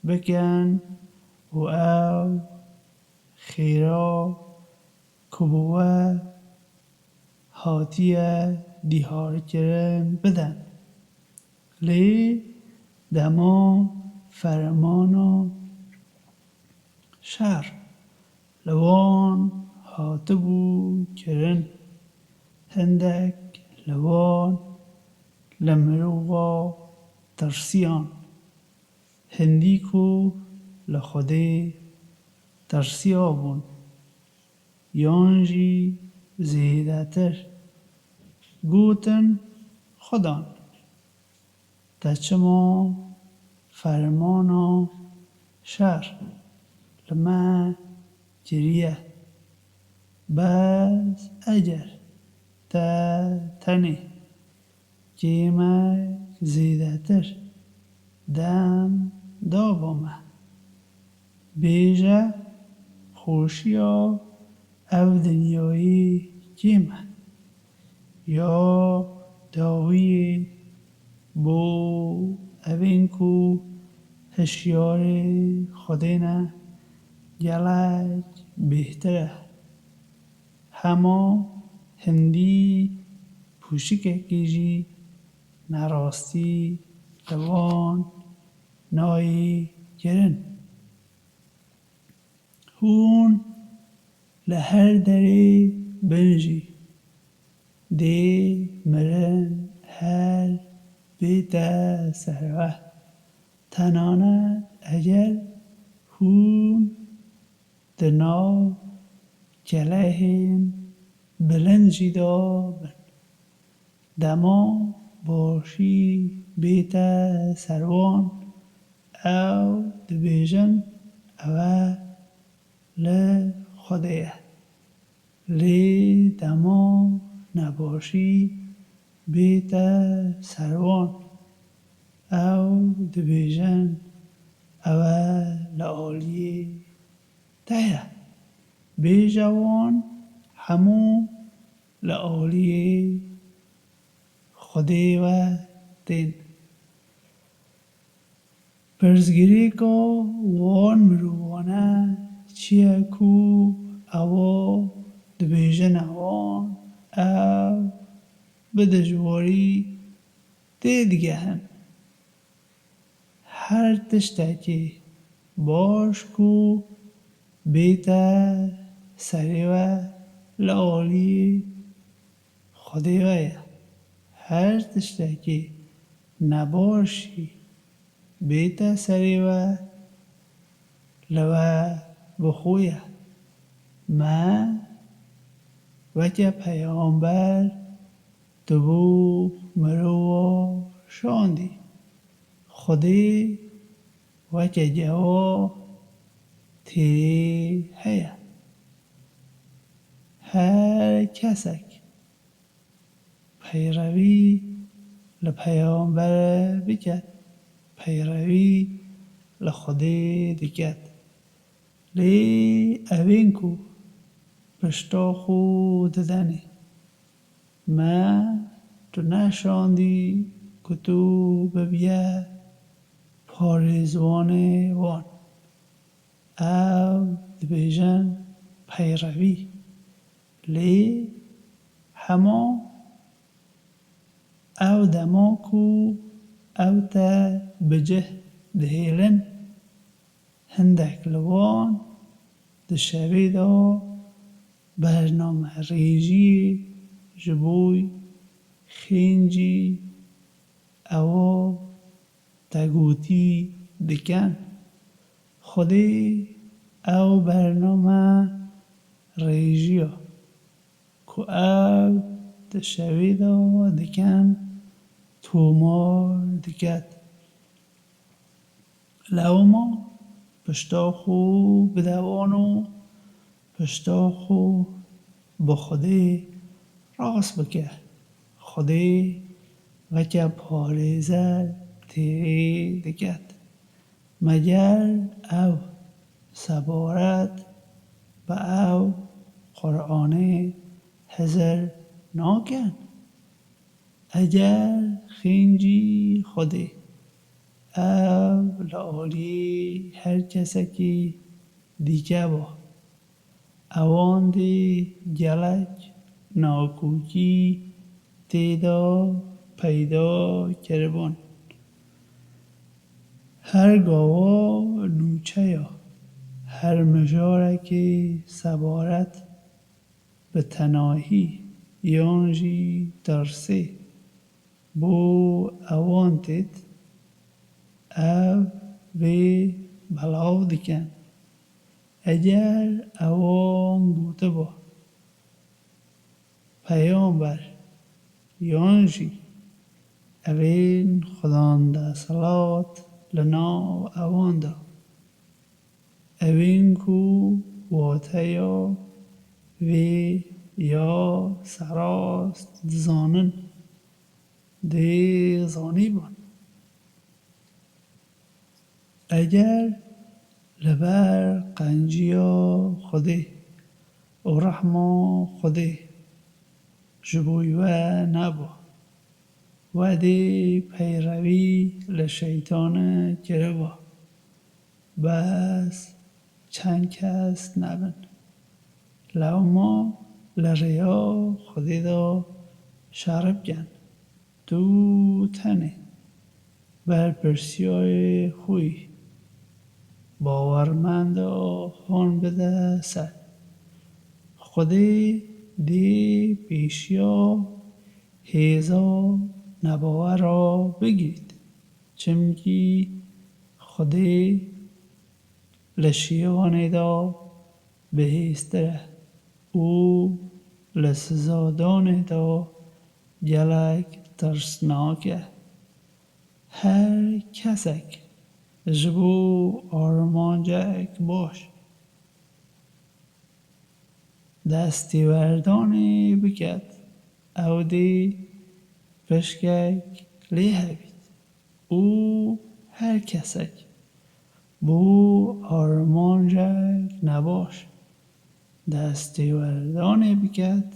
بکن و او خیرا کبوه هاتیه دیهار کرن بدن لی دما فرمانا شر لوان هاتبو کرن هندک لوان لمروغا ترسیان هندیکو لخوده ترسیابون یانجی زیدتر گوتن خدان تچما فرمانا شر لما جریه بس اجر تا تنی جیمه زیدتر دم دابامه بیجه خوشیا او دنیایی جیمه یا داوی بو اوین کو هشیار خودینه گلک بهتره هما هندی پوشیکه کیجی نراستی دوان نایی گرن هون لهر دری بنجی دی مرن هر بیت سروه تنانه اجل هون دنا کلهین بلنجی دابن دما باشی بیت سروان او دبیجن او لخودیه لی دما نباشی بیت سروان او دبیجن او لعالیه تایه بیجوان همو لعالیه خودی و تین پرزگیری که وان مروانه چیه کو او دبیجن اوان او بدجواری دیگه هن هر تشتکی باش کو بیتا سریوه لعالی خدیوه هر تشتکی نباشی بیتا سریوه لوه بخویه من وکه پیامبر دبو مرو شاندی خودی وکه جوا تی هیا هر کسک پیروی لپیامبر بکد پیروی لخودی دکد لی اوین کو پشتا خود ددنی من تو نشاندی که تو ببیه پارزوان وان او دبیجن پیروی لی هما او دماکو او تا بجه دهیلن هندک لوان دشوی دا برنامه ریجی جبوی خینجی او تگوتی دکن خودی او برنامه ریجی که او دشوی دا دکن تومار دکت لوما پشتا خو بدوانو پشتا خو با خودی راست بکه خودی وکه پاریزه تیری دکت مگر او سبارت با او قرآن حضر ناکن اگر خینجی خودی او لعالی هر کسکی دیگه با اوان دی گلک ناکوکی تیدا پیدا کربون هر گاوا نوچه یا هر مجارکی سبارت به تناهی یانجی ترسی بو اوان تید او وی بلاو دکن اگر اوان بوده با پیامبر یانجی اوین خدانده صلات لنا اوان دا اوین کو واته یا وی یا سراست زانن دی زانی بان اگر لبر قنجیا خودی و رحما خودی جبوی و نبا و دی پیروی لشیطان کربا بس چند کس نبن لما لریا خودی دا شرب گن تو تنه بر پرسیای خوی باورمند هون بده سر خودی دی پیشیا هیزا نباور را بگید چمکی خودی لشیوانه دا بهیستره او لسزادانه دا گلک ترسناکه هر کسک جبو آرمانجک باش دستی وردانی بکد او دی پشکک لیه بید او هر کسک بو آرمانجک نباش دستی وردانی بکد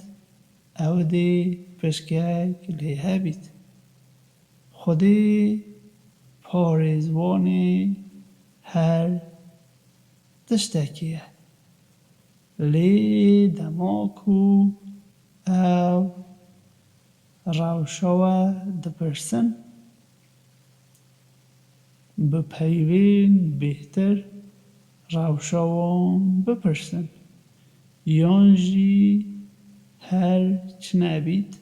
او دی پشکک لیه بید خودی پارێزوان هەر تشتێکیە لێ دەماک و ئەو ڕەوشەوە دەپرسن بپەیوێن بێتر ڕەوشەوان بپرسن یانژی هەر چ نەبیت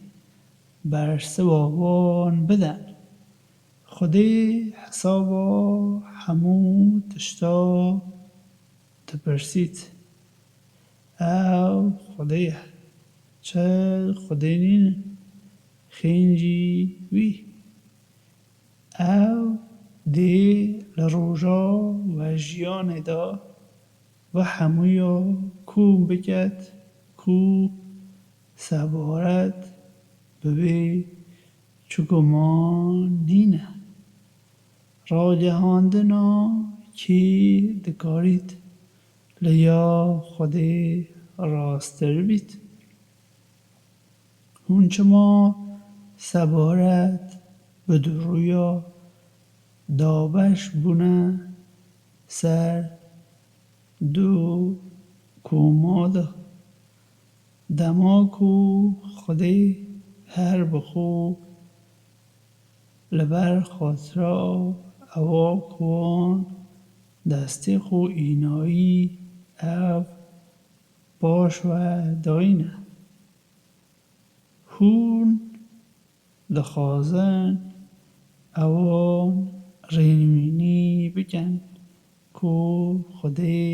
بەرسەوەوان بدەن خودی حسابا هەموو تشتا دەپرسیت ئەو خودەیە چە خودەی نینن خێنجی وی ئەو دێ لە ڕۆژا و ژیانێدا و هەموویە کوم بکەت کو سەبارەت ببێ چ گومان نینە ڕاگەهاندنا کێ دەکاریت لە یا خودێ ڕاستتر بیت هونچما سەبارەت بە دڕوویا دابەش بوونە سەر دوو کۆمادا دەماک و خودی هەر بخۆ لەبەر خاترا ئەوا کوان دەستێ خۆ ئینایی ئەو باشوە داینە هون دەخوازن ئەوان ڕێنموینی بکەن کو خودی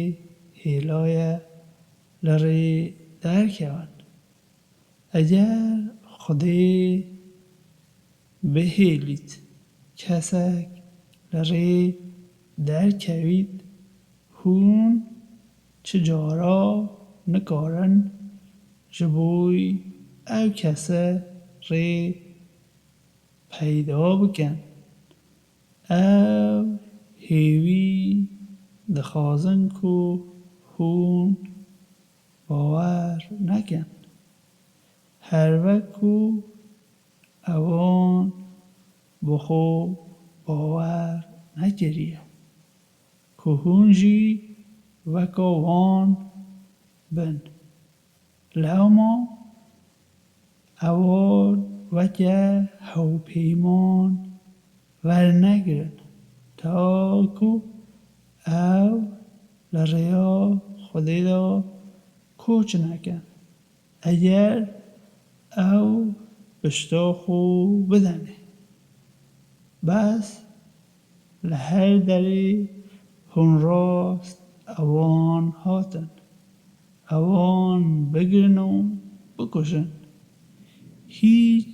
هێلایە لە ڕێ دەرکەون ئەگەر خودی بهێلیت کەسێک لە ڕێ دەرکەویت هون چ جارا نکارن ji بۆی ئەو کەسە ڕێ پەیدا بکەن ئەو هێوی دەخوازن کو هون باوەر نەکەن هەر وەکو ئەوان بخۆ باوەر نەکەریە کو هون ژی وەکا وان بن لەوما ئەوان وەکە هەوپەیمان وەرنەگرن تاکو ئەو لە ڕێیا خودێدا کۆچ نەکەن ئەگەر ئەو پشتا خۆ بدەنێ بەس لە هەر دەرێ هون ڕاست ئەوان هاتن ئەوان بگرن و بکوژن هیچ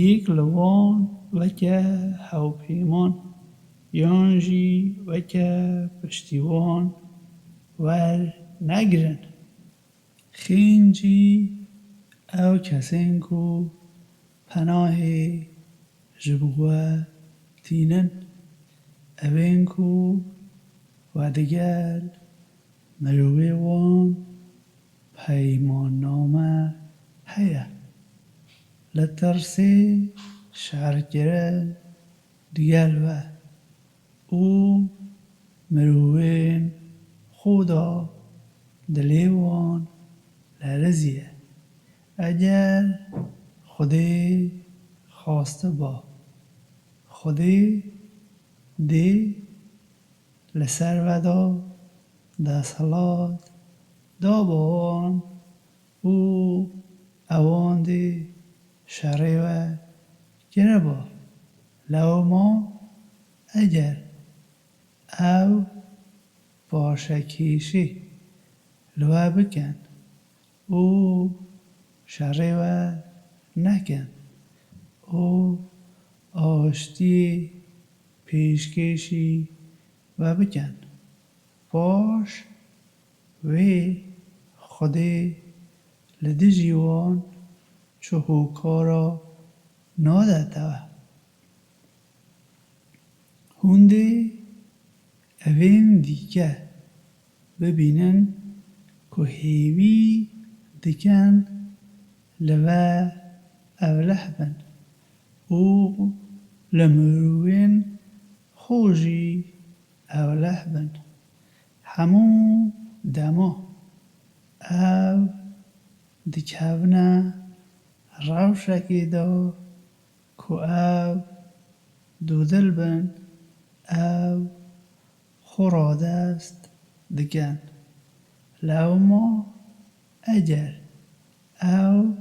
یەک لەوان وەکە هەوپەیمان یانژی وەکە پشتیوان وەرنەگرن خێنجی ئەو کەسێن کو پەناهێ ji bo we tînin evên ku wedigel mirovê wan peymanname heye li tirsê şerkirin digel we û mirovên xwe da dilê wan leriziye eger xwedê xwaste ba xwedê dê li ser ve da desthilat da ba wan û ewan dê şerê we giriba lewma eger ew paşekêşî li we bikin û şerê we nekin û aştiyê pêşkêşî we bikin paş wê xwedê li dijî wan çi hokara nadete we hûn dê evên dîke bibînin ku hêvî dikin li we ewleh bin û لمروين خوجي أو لهبن همو دمو أو دكهونا روشكي دا كو أو دودل بن أو خراده است دکن لو ما اجر او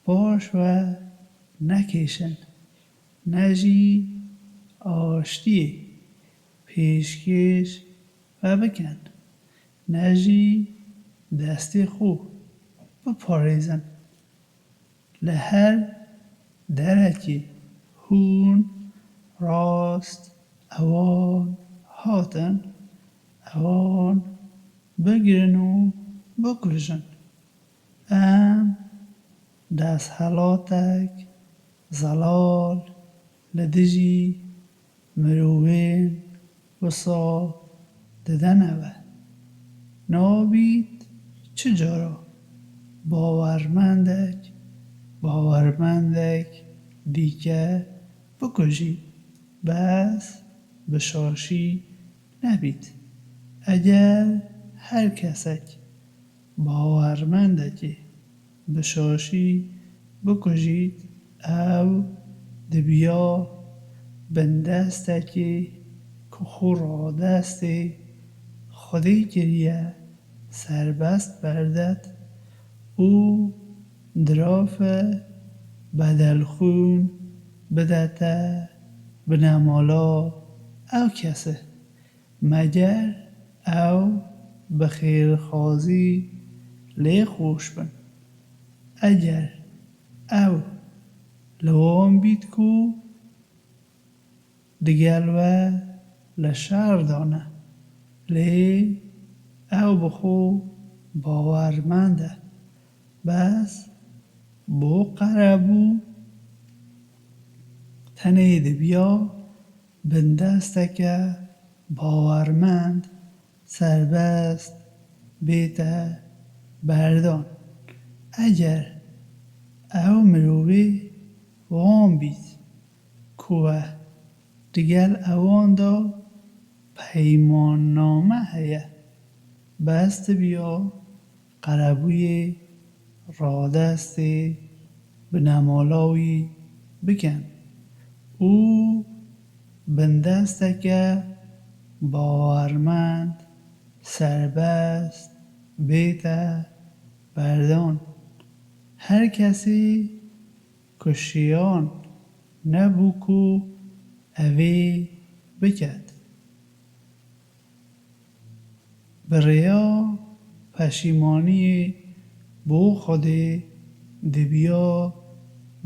باش و نکشن نجی آشتی پیشکش و بکن نجی دستی خوب بپاریزن لهر درکی هون راست اوان هاتن اوان بگیرن و بکشن ام دست حالاتک زلال لدجی مروین وصا ددنوه نابید چجارا باورمندک دیگه بکشی بس بشاشی نبید اگر هر کسک باورمندکی بشاشی بکشید او دبیا بندستکی که خورا دستی خودی گریه سربست بردد او دراف بدل خون بدته بنمالا او کسه مگر او بخیر خوازی لی خوش بن اگر او لوام بید کو دگل و لشر دانه لی او بخو باورمنده بس بو قربو تنید بیا بندسته باورمند سربست بیته بردان اگر او مروی وام بید کوه دیگر اوان دا پیمان نامه هیه بست بیا قربوی رادستی بنمالاوی بکن او بندسته که باورمند سربست بیته بردان هر کسی کشیان نبو کو اوی بکد بریا پشیمانی بو خودی دبیا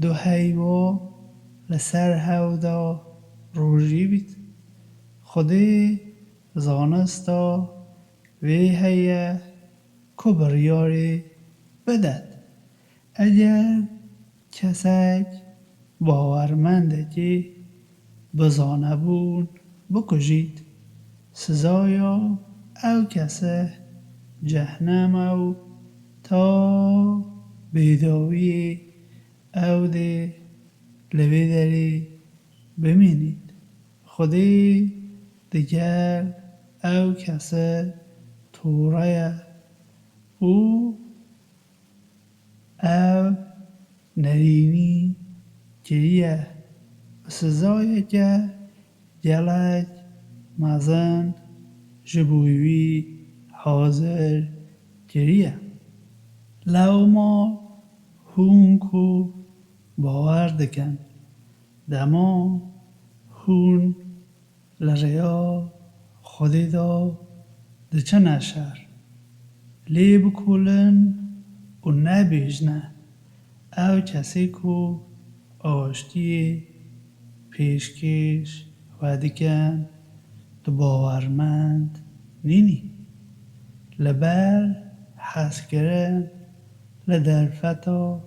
دو حیوا لسر هودا روژی بید خودی زانستا وی هیه که بریاری بدد اگر کسک باورمنده که بزانه بون بکشید سزایا او کسه جهنم او تا بیداوی او ده لبی داری بمینید خودی دیگر او کسه توره او نرینی گریه سزای که گلک مزن جبویوی حاضر گریه لو ما هون کو باور دکن دما هون لریا خودی دا دچه نشر لی بکولن و نبیجنه او کسی کو آشتی پیشکش و دکن دو باورمند نینی لبر حس کرن لدرفتا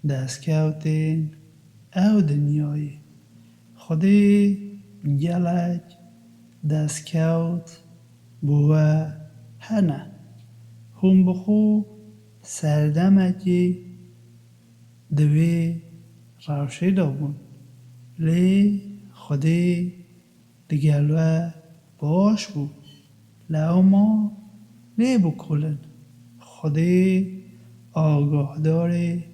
دستکوتین او دنیای خودی گلک دستکوت بوه هنه هم بخو سردمکی دوی روشی دابون لی خودی دگلوه باش بو لما لی بکلن خودی آگاه داره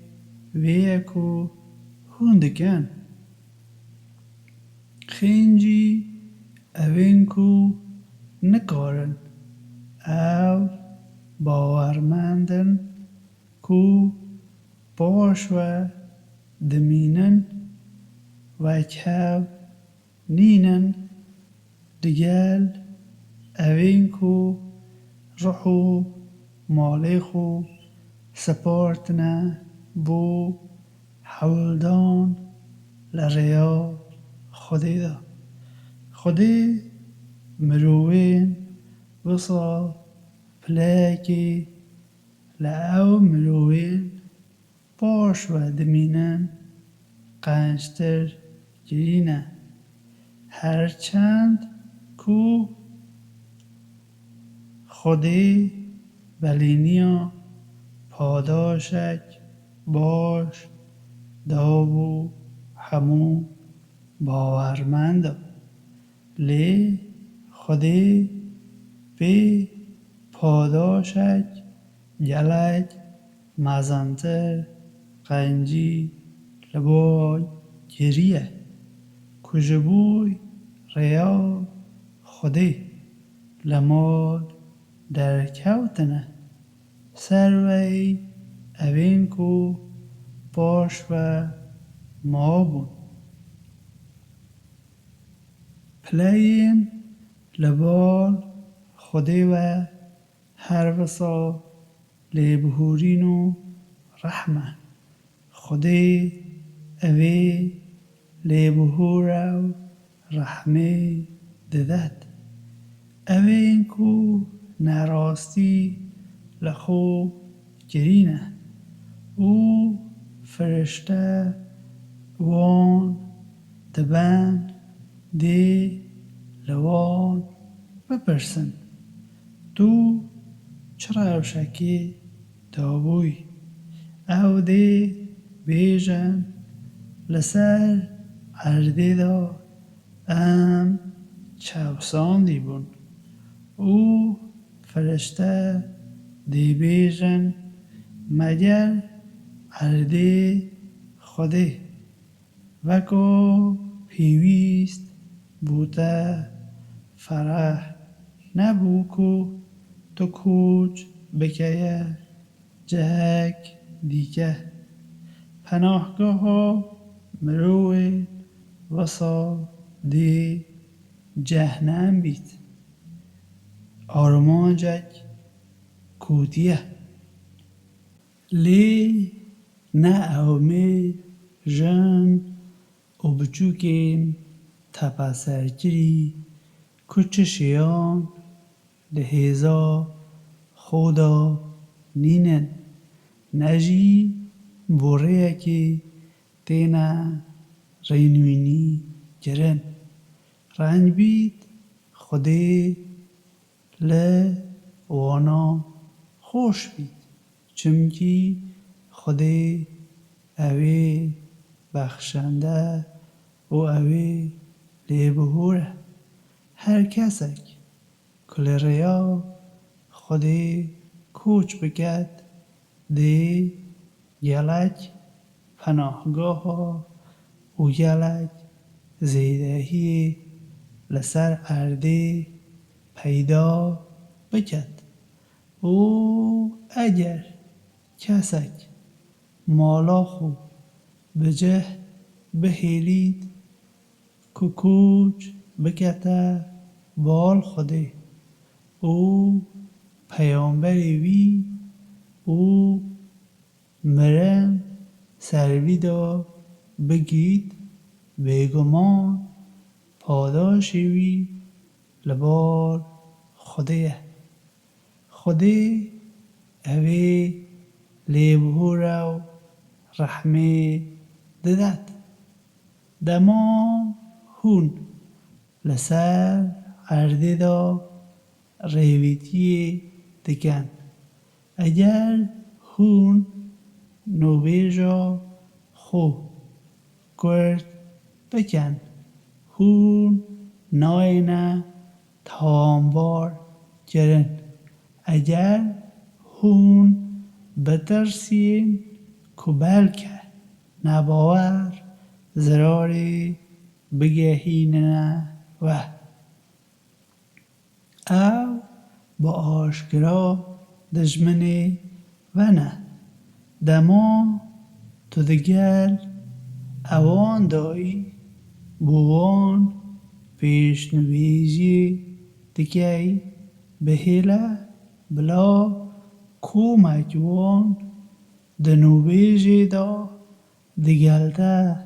ویکو هندکن خینجی اوینکو نکارن او باورمندن کو باش و دمینن و که نینن دگل اوینکو روحو مالیخو سپارتنه بو حولدان لریا خودی دا خودی مروین وصا پلاکی لعو مروین باش و دمینن قنشتر گرینه هرچند کو خودی بلینیا پاداشک باش دابو همو باورمند لی خودی بی پاداشک گلک مزنتر قنجی لبای گریه کجبوی ریا خودی لمال در کوتنه سروی اوینکو باش و مابون پلین لبال خودی و هر وصا لیبهورینو رحمه خودی اوی لیبهورو رحمه ددد اوینکو نراستی لخو گرینه او فرشته وان دبن دی لوان بپرسن تو چرا شکی دابوی او دی بیجن لسر عرده دا ام چوسان دی بون او فرشته دی بیجن مگر عرده خودی وکو پیویست بوده فرح نبوکو تو کوچ بکیه جهک دیگه پناهگاه ها مروی وسا دی جهنم بیت آرمانجک کودیه لی نه اومی جن و بچوکیم تپسرگیری کچشیان لحیزا خدا نینن نجی بوره که تینا رینوینی گرن رنج بید خودی ل وانا خوش بید چمکی خودی اوی بخشنده و اوی لیبهوره هر کسک کل ریا خودی کوچ بکد دی گلک پناهگاه ها و گلک زیدهی لسر عرده پیدا بکد او اگر کسک مالا خو بجه بهیلید که کوچ بکته بال خودی او پیامبری وی او مرن سروی دا بگید بیگمان پاداشی وی لبار خودیه خودی اوی لیبهورو رحمه ددد دما هون لسر عرده دا ریویتی دکن اگر هون نویجا خو کرد بکن هون ناینه تامبار گرن اگر هون بترسین که بلکه نباور زراری بگهینه و او با آشکرا دجمنی و نه دما تو دگل اوان دایی بوان پیشنویزی دکی بهیله بلا کومک وان دنویزی دا دگلده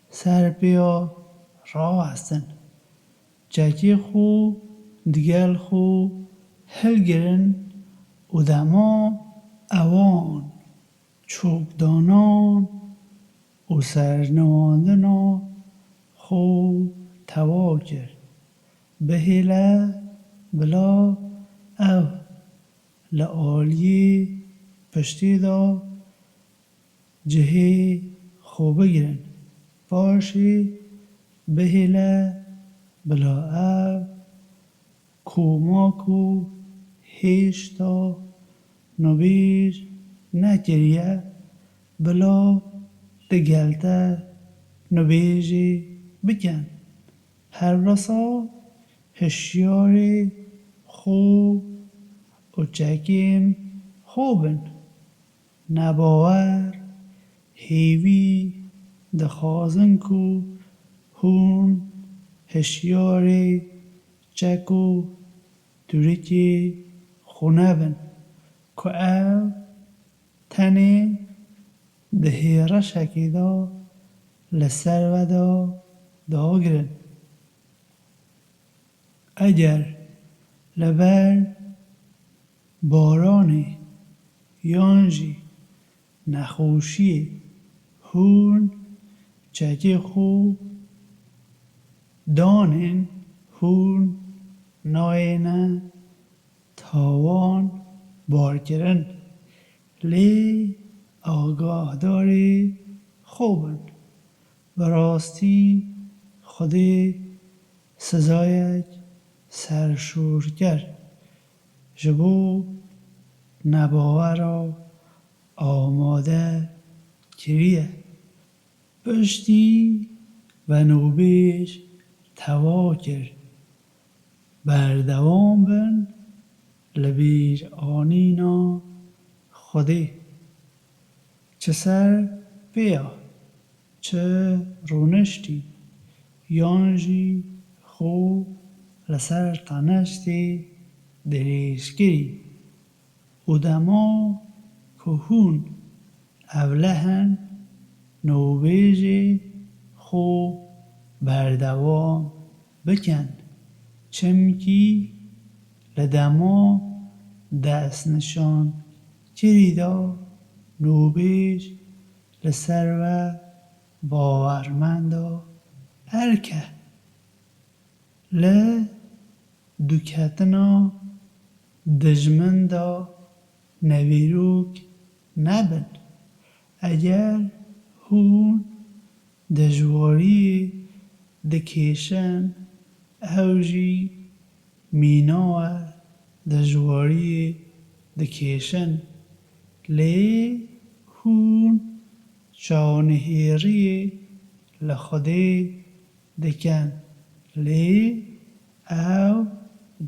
سر بیا را هستن چکی خو دگل خو هلگرن و دما اوان چوبدانان و سرنواندنا خو توا کرد بهیله بلا او لعالی پشتی دا جهی خو بگیرن باشی بهیله بلا او کوماکو هیشتا نویج نکریه بلا دگلته نویجی بکن هر رسا هشیاری خوب و چکین خوبن نباور هیوی دخوازن کو هون هشیاری چکو دوریکی خونه بن که او تنی دهیره شکی دا لسر و دا گرن اگر لبر بارانی یانجی نخوشی هون چکی خوب دانین هون ناینه تاوان بار کرن لی آگاه داری خوبن براستی خودی سزایک سرشور کرد جبو نباورا آماده کریه پشتی و نوبیش توا کرد بردوام بن لبیر آنینا خودی چه سر بیا چه رونشتی یانجی خوب لسر تنشتی دریشگری و دما کهون اولهن نوبیجی خوب بردوام بکن چمکی لدما دست نشان کریدا نوبیج لسر و باورمندا ارکه ل دوکتنا دجمندا نویروک نبن اگر هون دجواری دکیشن اوجی میناوه دجواری دکیشن لی هون چانهیری لخوده دکن لی او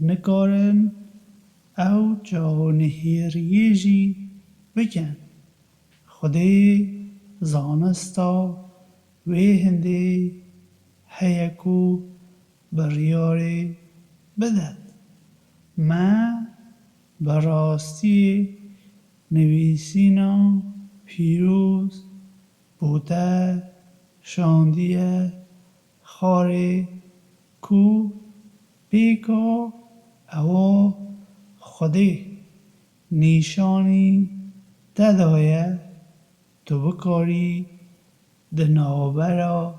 نکارن او چانهیریجی بکن خوده زانستا وی هنده هیکو بریاری بدد ما براستی نویسینا پیروز بوده شاندیه خاره کو بیکا او خودی نیشانی ددایه تو بکاری دنابرا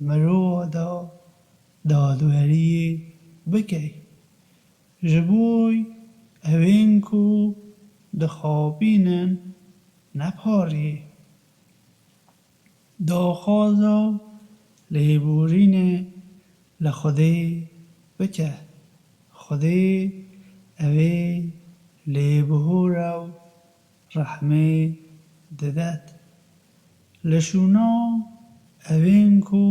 مرو دا دادوری بکی جبوی اوین کو دخابینن نپاری داخازا لێبورینێ لە خودێ بکە خودێ ئەوێ لێبهۆرە و ڕەحمێ دەدات لە شوونا ئەوێن کو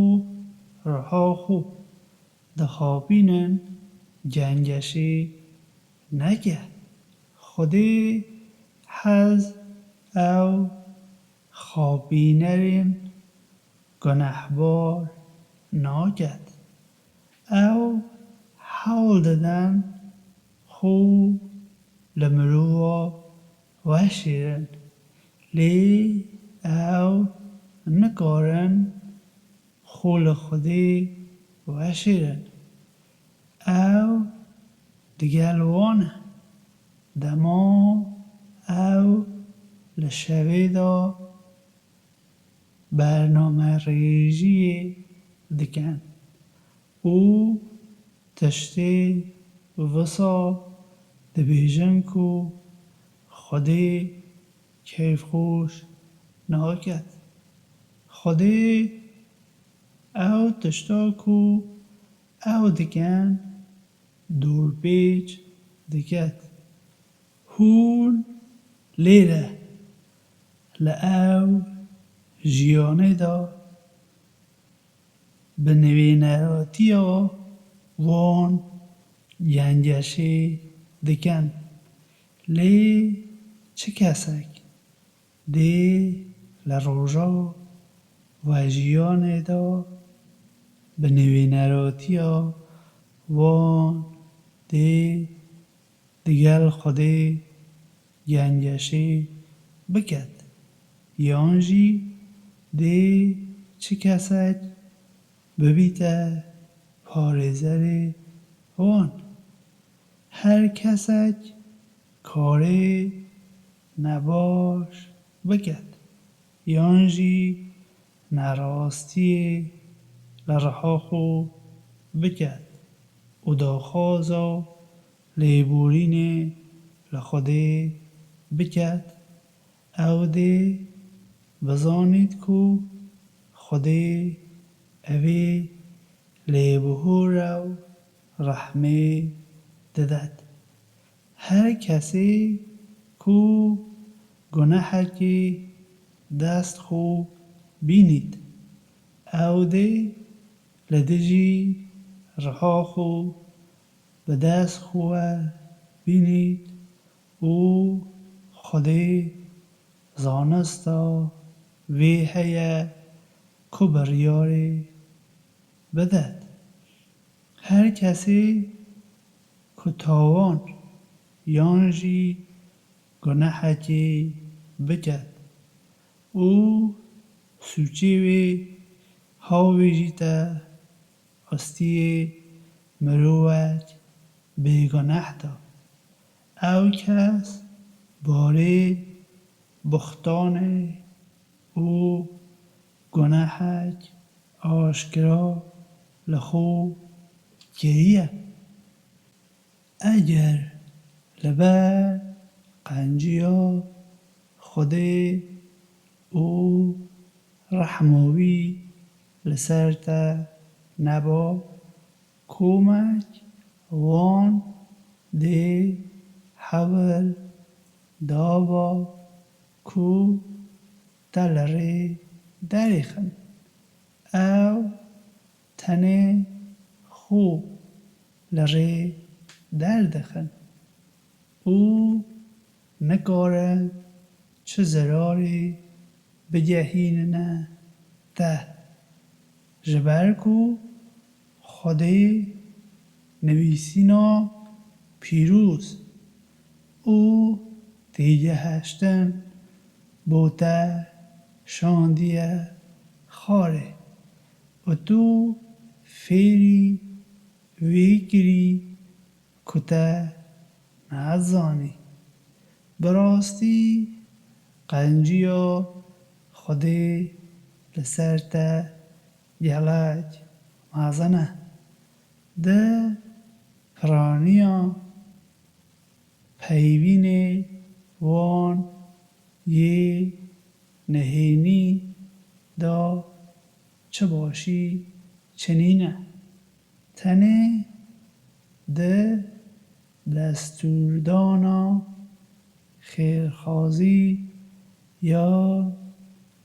ڕەها خۆ دەخابینن گەنجەشێ نەکە خودێ حەز ئەو خابینەرێن گونەحبار ناکەت ئەو هەوڵ دەدەن خۆ لە مرۆڤە وەشێرن لێ ئەو نەکارن خۆ لە خودێ وەشێرن ئەو دگەل وانە دەما ئەو لە شەوێدا بەرنامەڕێژیێ دکەن و تشتێ وەسا دەبێژن کو خودێ کەیفخۆش ناکەت خودێ ئەو تشتا کو ئەو دکەن دوورپێچ دکەت هوون لێرە لە ئەو ژیانێدا بە نوێنەراتیە وان گەنجەشێ دکەن لێ چ کەسێک دێ لە ڕۆژا و ژیانێدا بە نوێنەراتیە وان دێ دگەل خودێ گەنجەشێ بکەت یان ژی دێ چ کەسێک ببیتە پارێزەرێ وان هەر کەسێک کارێ نەباش بکەت یان ژی نەڕاستیێ لە ڕەها خۆ بکەت و داخوازا لێبورینێ لە خودێ بکەت ئەو دێ بزانیت کو خودێ ئەوێ لێبهۆرە و ڕەحمێ دەدات هەر کەسێ کو گونەحێکی دەست خۆ بینیت ئەو دێ لە دژی ڕەها خۆ بە دەست خۆوە بینیت و خودێ زانستا وێ هەیە کو بڕیارێ بدات هەر کەسێ کو تاوان یان ژی گونەحێکی بکەت و سوچێ وێ هاوێژیتە ئەستیێ مرۆڤێک بێگونەحدا ئەو کەس بارێ بوختانێ و گونەحێک ئاشکرا لە خۆ کێیە ئەگەر لەبەر قەنجیە خودێ و ڕەحماوی لەسەرتە نەبا کۆمەک وان دێ هەوڵ داوە کو تە لە ڕێ دەرێخن ئەو تەنێ خۆ لە ڕێ دەردەخن و نەکارن چ زەرارێ بگەهێننە تە ji ber ku Xwedê nivîsîna pîrûz û têgeheştin bo te şandiye xwarê û tu fêrî wê kirî ku te nezanî. Bi rastî qenciya Xwedê li ser te gelek mezin e. Di piraniya peyvînê wan yê nehênî da çi başî چنینه تنه ده دستوردانا خیرخوازی یا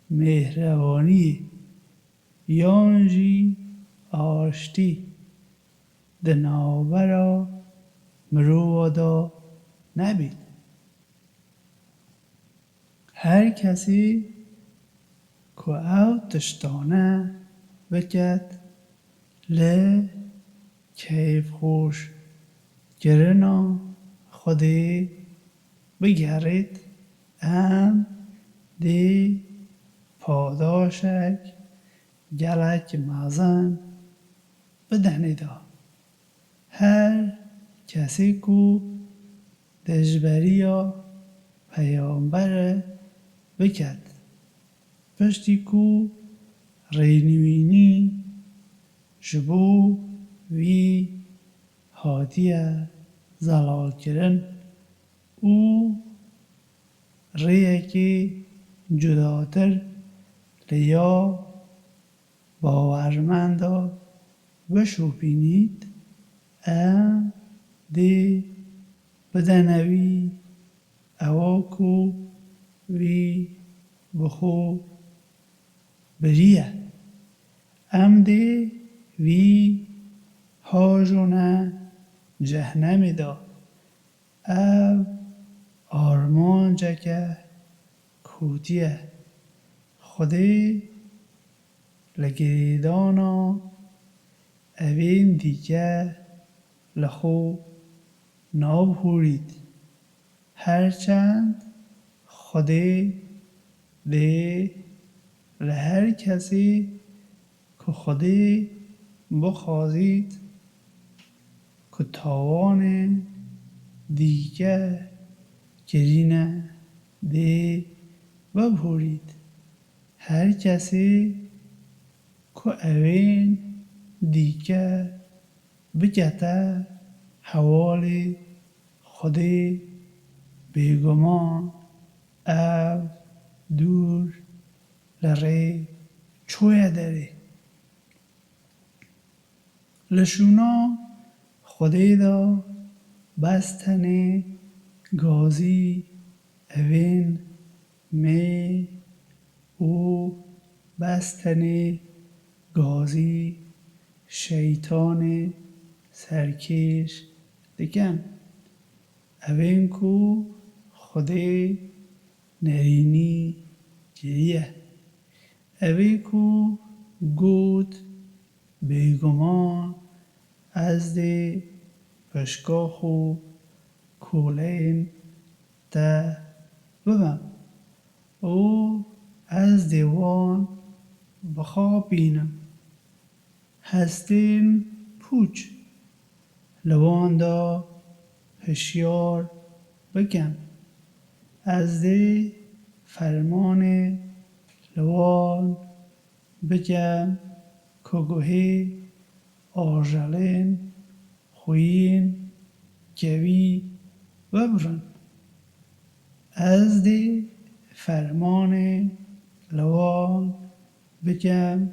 مهربانی یانجی آشتی ده ناورا مرووادا نبید. هر کسی که او تشتانه بکد لی کیف خوش گرنا خودی بگرید ام دی پاداشک گلک مزن بدهنیدا. هر کسی کو دجبریا پیامبر بکد پشتی کو رینوینی جبو وی هاتیه زلال کرن او ریکی جداتر لیا باورمندا بشوپینید ام دی بدنوی اواکو وی بخو بریه ام دی وی هاجونه جهنمی دا او آرمان جکه کوتیه خودی لگریدانا اوین دیگه لخو نابهورید هرچند خودی دی لهر کسی که خودی بخوازید که تاوان دیگه گرینه دی ببهورید هر کسی که اوین دیگه بگته حوال خودی بیگمان او دور لره چویه داره لشونا خودی دا بستنه گازی اوین می او بستنه گازی شیطان سرکش دکن اوین کو خودی نرینی گریه اوی کو گود بیگمان از دی پشکاخو کولین ده ببم او از دیوان بخوابینم هستین پوچ لوان دا هشیار بگم از دی فرمان لوان بگم که گوهی آرژلین خوین گوی ببرن از دی فرمان لوان بگم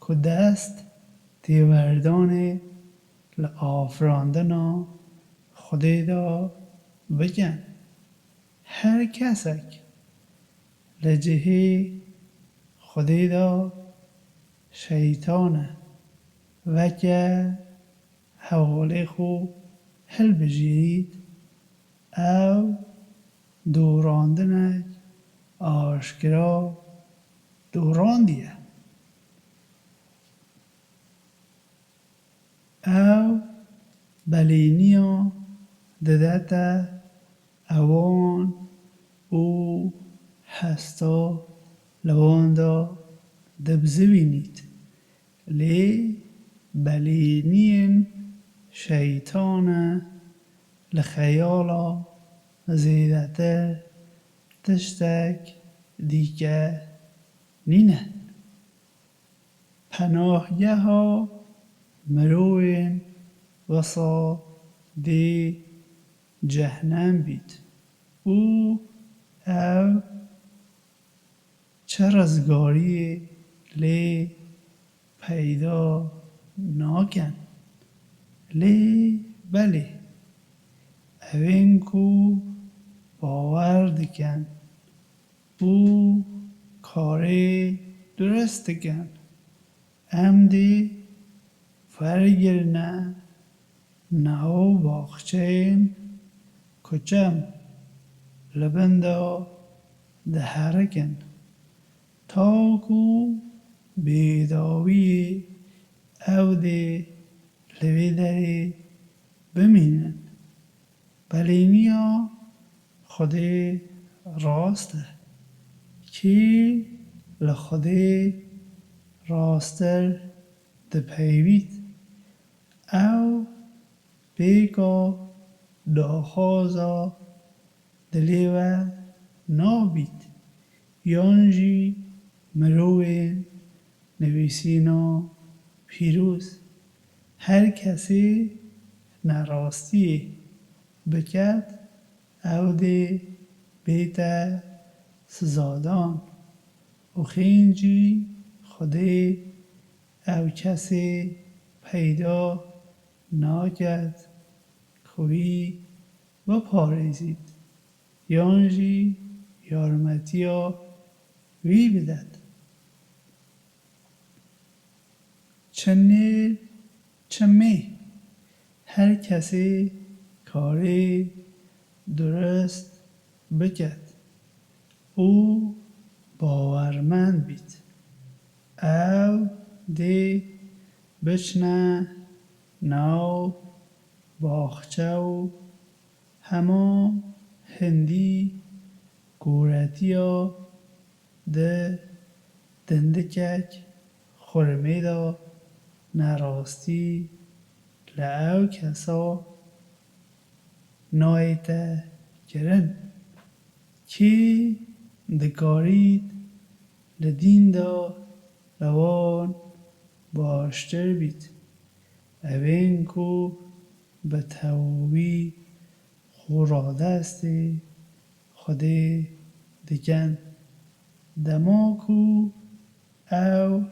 که دست دیوردان لآفراندنا خودی دا بگم هر کسک لجهی خودی دا شیطانه وکه حواله خو هل بجیرید او دوراندنک آشکرا دوراندیه او بلینیا ددتا اوان او هستا لواندا دبزوینید لی بلینین شیطان لخیالا زیدته تشتک دیگه نینه پناهگه ها مروین وسا دی جهنم بید او چه رزگاری لی پیدا ناکن لی بله اوین کو باور دکن او کاره درست دکن ام دی فرگرنه نهو باخچین کچم لبندا دهرکن تاکو بیداوی او دی لوی دری بمینن بلینیا خودی راسته کی لخودی راستر دپیوید او بیگا داخازا دلیوه نابید یانجی مروین نویسینا پیروز هر کسی نراستی بکد او دی بیت سزادان و خینجی خودی او کسی پیدا ناکد خوی و پاریزید یانجی یارمتیا وی بدد چنیر چمی هر کسی کاری درست بکد او باورمند بید او دی بچنه ناو باخچه و هما هندی گورتیا ده دندکک خورمی دا نراستی لعو کسا نایت کرن کی دکارید لدین دا روان باشتر بید اوین کو به توبی خوراده استی خودی دکن دماکو او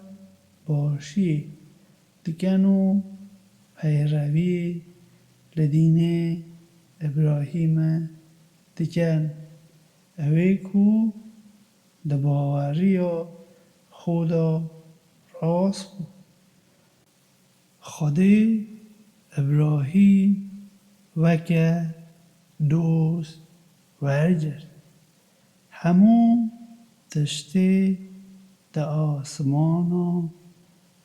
باشی دکنو پیروی لدین ابراهیم دکن اوی کو دباوری خدا راست بود خودی ابراهیم وکه دوست ورجر همون تشتی د آسمانا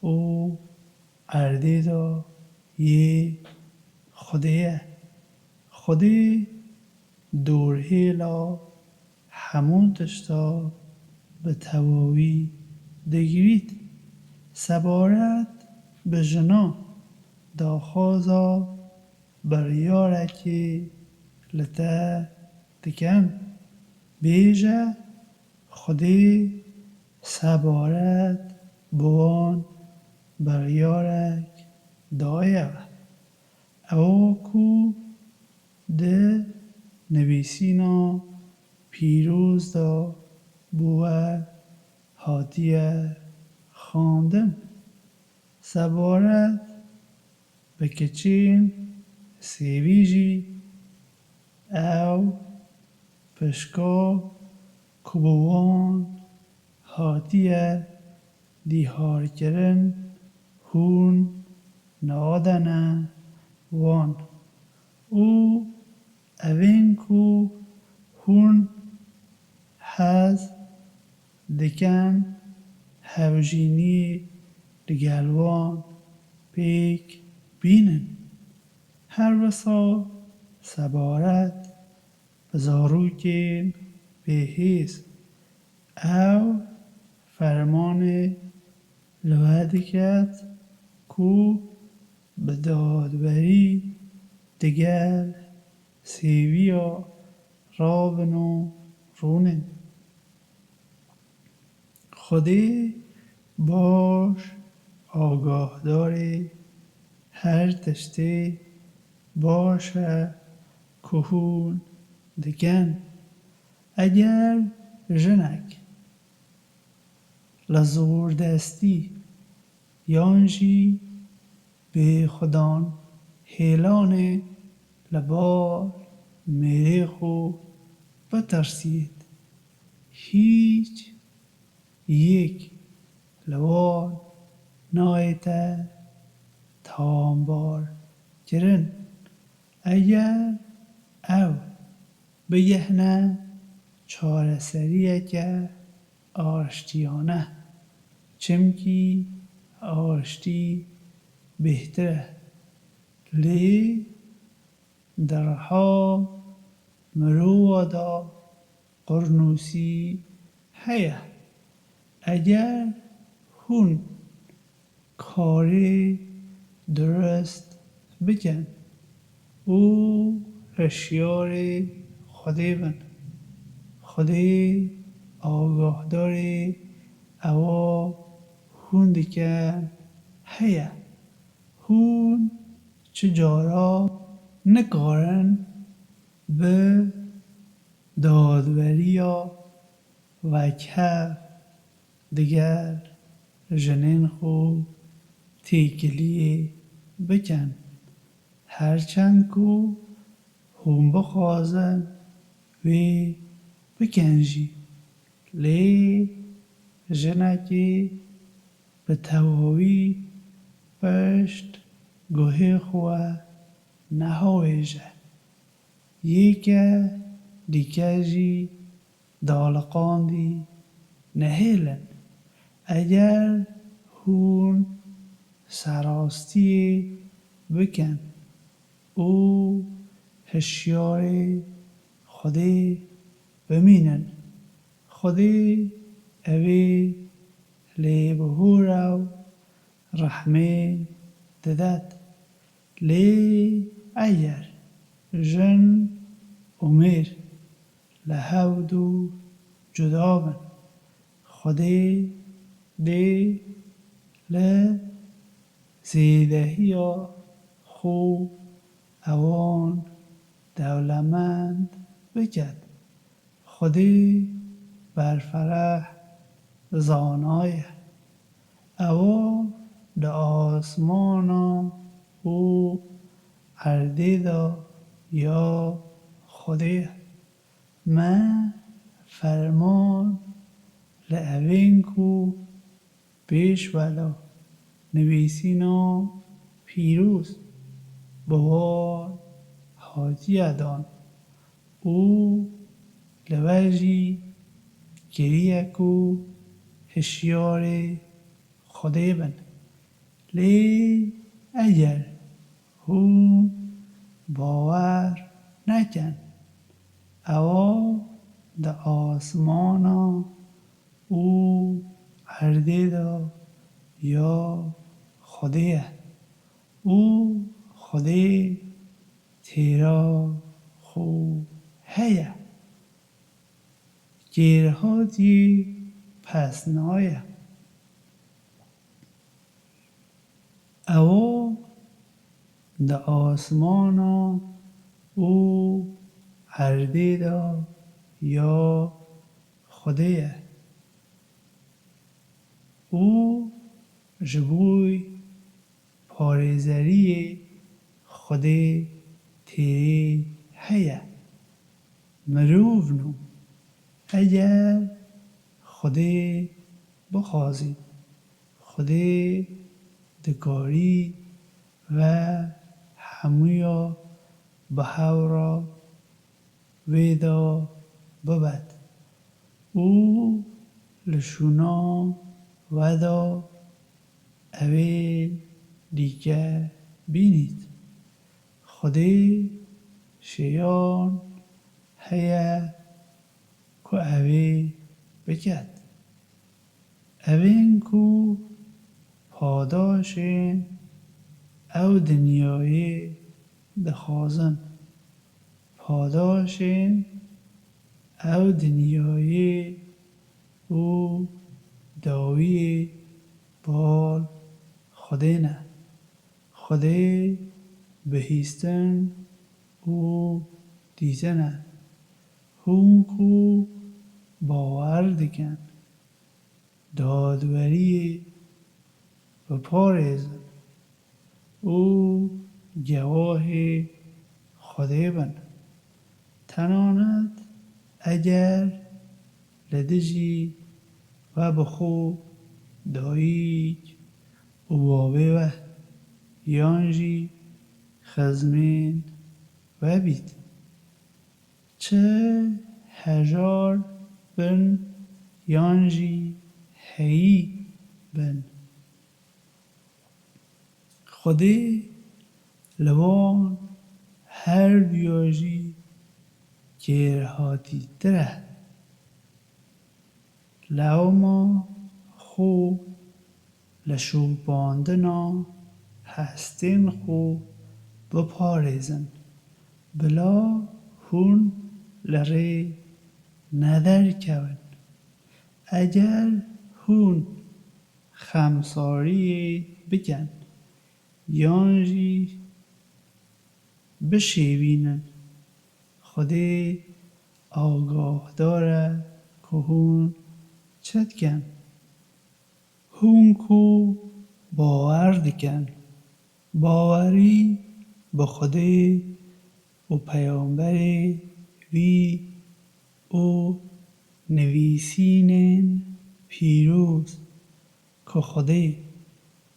او اردی دا یه خودیه خودی دورهیلا همون تشتا به تواوی دگیرید سبارت به جنا داخازا بریارکی لته دکن بیجه خودی سبارت بوان بریارک دایه او کو ده نویسینا پیروز دا بوه هاتیه خواندن سبارت بکچین سیویجی او پشکا کبوان هاتیه دیهار کرن هون نادنه وان او اوین کو هون هز دکن هوجینی لگلوان پیک بینن هر وسا سبارت بزاروکین بهیز او فرمان لودکت کو به دادبری دگر سیویا رابنو رونن خودی باش آگاه داری هر تشتی باشه کهون دکن اگر جنک لزور دستی یانجی به خدان هیلان لبار میره خو بترسید هیچ یک لوان نایته تامبار گرن اگر او بگهنه چاره سریه که آرشتیانه چمکی آرشتی بهتره لی درها مرودا قرنوسی هیه اگر هون کاری درست بکن او هشیار خودی بن خودی آگاه داری او هون دیکن هیه هون چجارا نکارن به دادوریا و کف دیگر جنین خو تیکلی بکن هرچند کو هم بخوازن وی بکنجی لی جنکی به تواوی پشت گوه خواه نهایجه یکه دیگه جی دالقاندی نهیلن اگر هون سراستی بکن او هشیار خودی بمینن خودی اوی لی بهورو رحمه ددد لی اگر جن امیر لهودو جدابن خودی دی ل زیدهی خو اوان دولمند بکد خودی برفرح زانای او د آسمانا او عردی دا یا خودی من فرمان لعوین کو پیش ولا نویسینا پیروز بوار حاجی ادان او لوجی گریه کو هشیار خودی بن لی اگر هون باور نکن او د آسمانا او عرضه دا یا خودیه او خودی تیرا خو هیه گیرها دی پس نایه او د آسمانا او عرضه دا یا خودیه او جبوی پارێزەریê Xwedê têrê heye. Mirov nû eger Xwedê bixwazî, Xwedê dikarî ve hemûya bi hewra wê da bibet û li şûna we da evê dîke bînît. Xwedê şêyan heye ku evê biket. Evên ku padaşên ew dinyayê dixwazin, padaşên ew dinyayê û dawiyê bal Xwedê ne. Xwedê bihîstin û dîtin e. Hûn ku bawer dikin dadweriyê bi بپارێزن و گواهی خودێ بن تەنانەت ئەگەر لە دژی و بخۆ دایک و بابێوە یانژی خزمێن وەبیت چه هەژار بن یانژی هەیی بن خودێ li wan her duya jî kêrhatîtir e lewma xwe li şopandina hestên xwe biparêzin bila hûn li rê nederkevin eger hûn xemsariyê bikin yan jî bişêwînin xwedê agahdar e ku hûn çi dikin hûn ku bawer dikin bawerî bi xwedê û peyamberê wî û nivîsînên pîrûz ku xwedê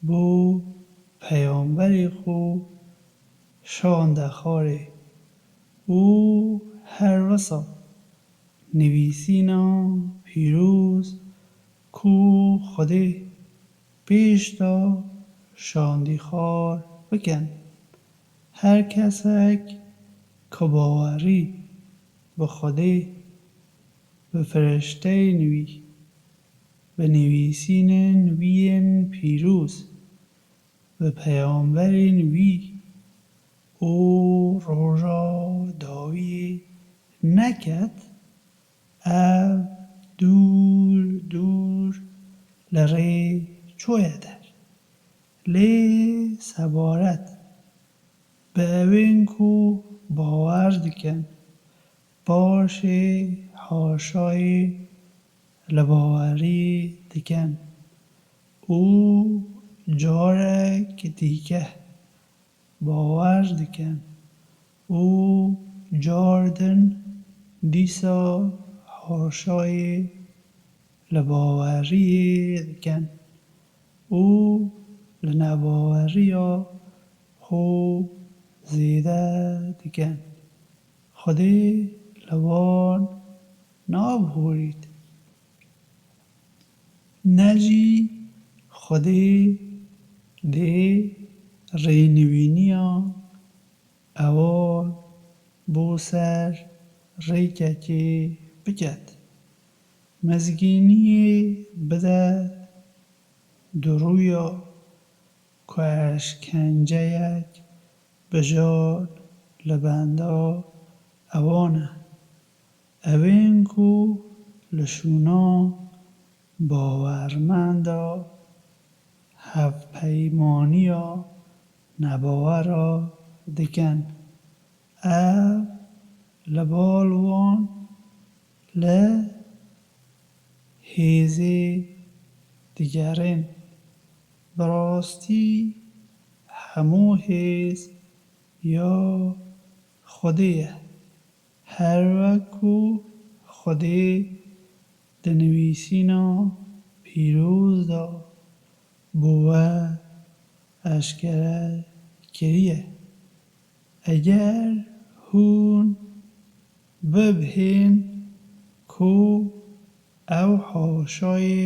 bo peyamberê xwe şande xwarê û her wisa nivîsîna pîrûz ku xwedê pêş da şandîxwar bikin her kesek ku bawerî bi xwedê bi firişteyên wî bi nivîsînên wî yên pîrûz bi peyamberên wî û roja dawiyê neket ev dûr dûr li rê çûye der lê sebaret bi evên ku bawer dikin paşê haşayê li bawerî dikin û carek dîke bawer dikin û car din dîsa haşayê li baweriyê dikin û li nebaweriya xwe zêde dikin xwedê li wan nabiborît ne jî xwedê dê rênivîniya ewan bo ser rêkekê biket mizgîniyê bide di rûya ku eşkenceyek bijar li benda ewan e evên ku li şûna bawermend a hevpeymaniya nebawer a dikin ev li bal wan li hêzê digerin bi rastî hemû hêz ya xwedê ye her wek ku xwedê di nivîsîna pîrûz da bo we eşkere kiriye eger hûn bibihên ku ew haşayê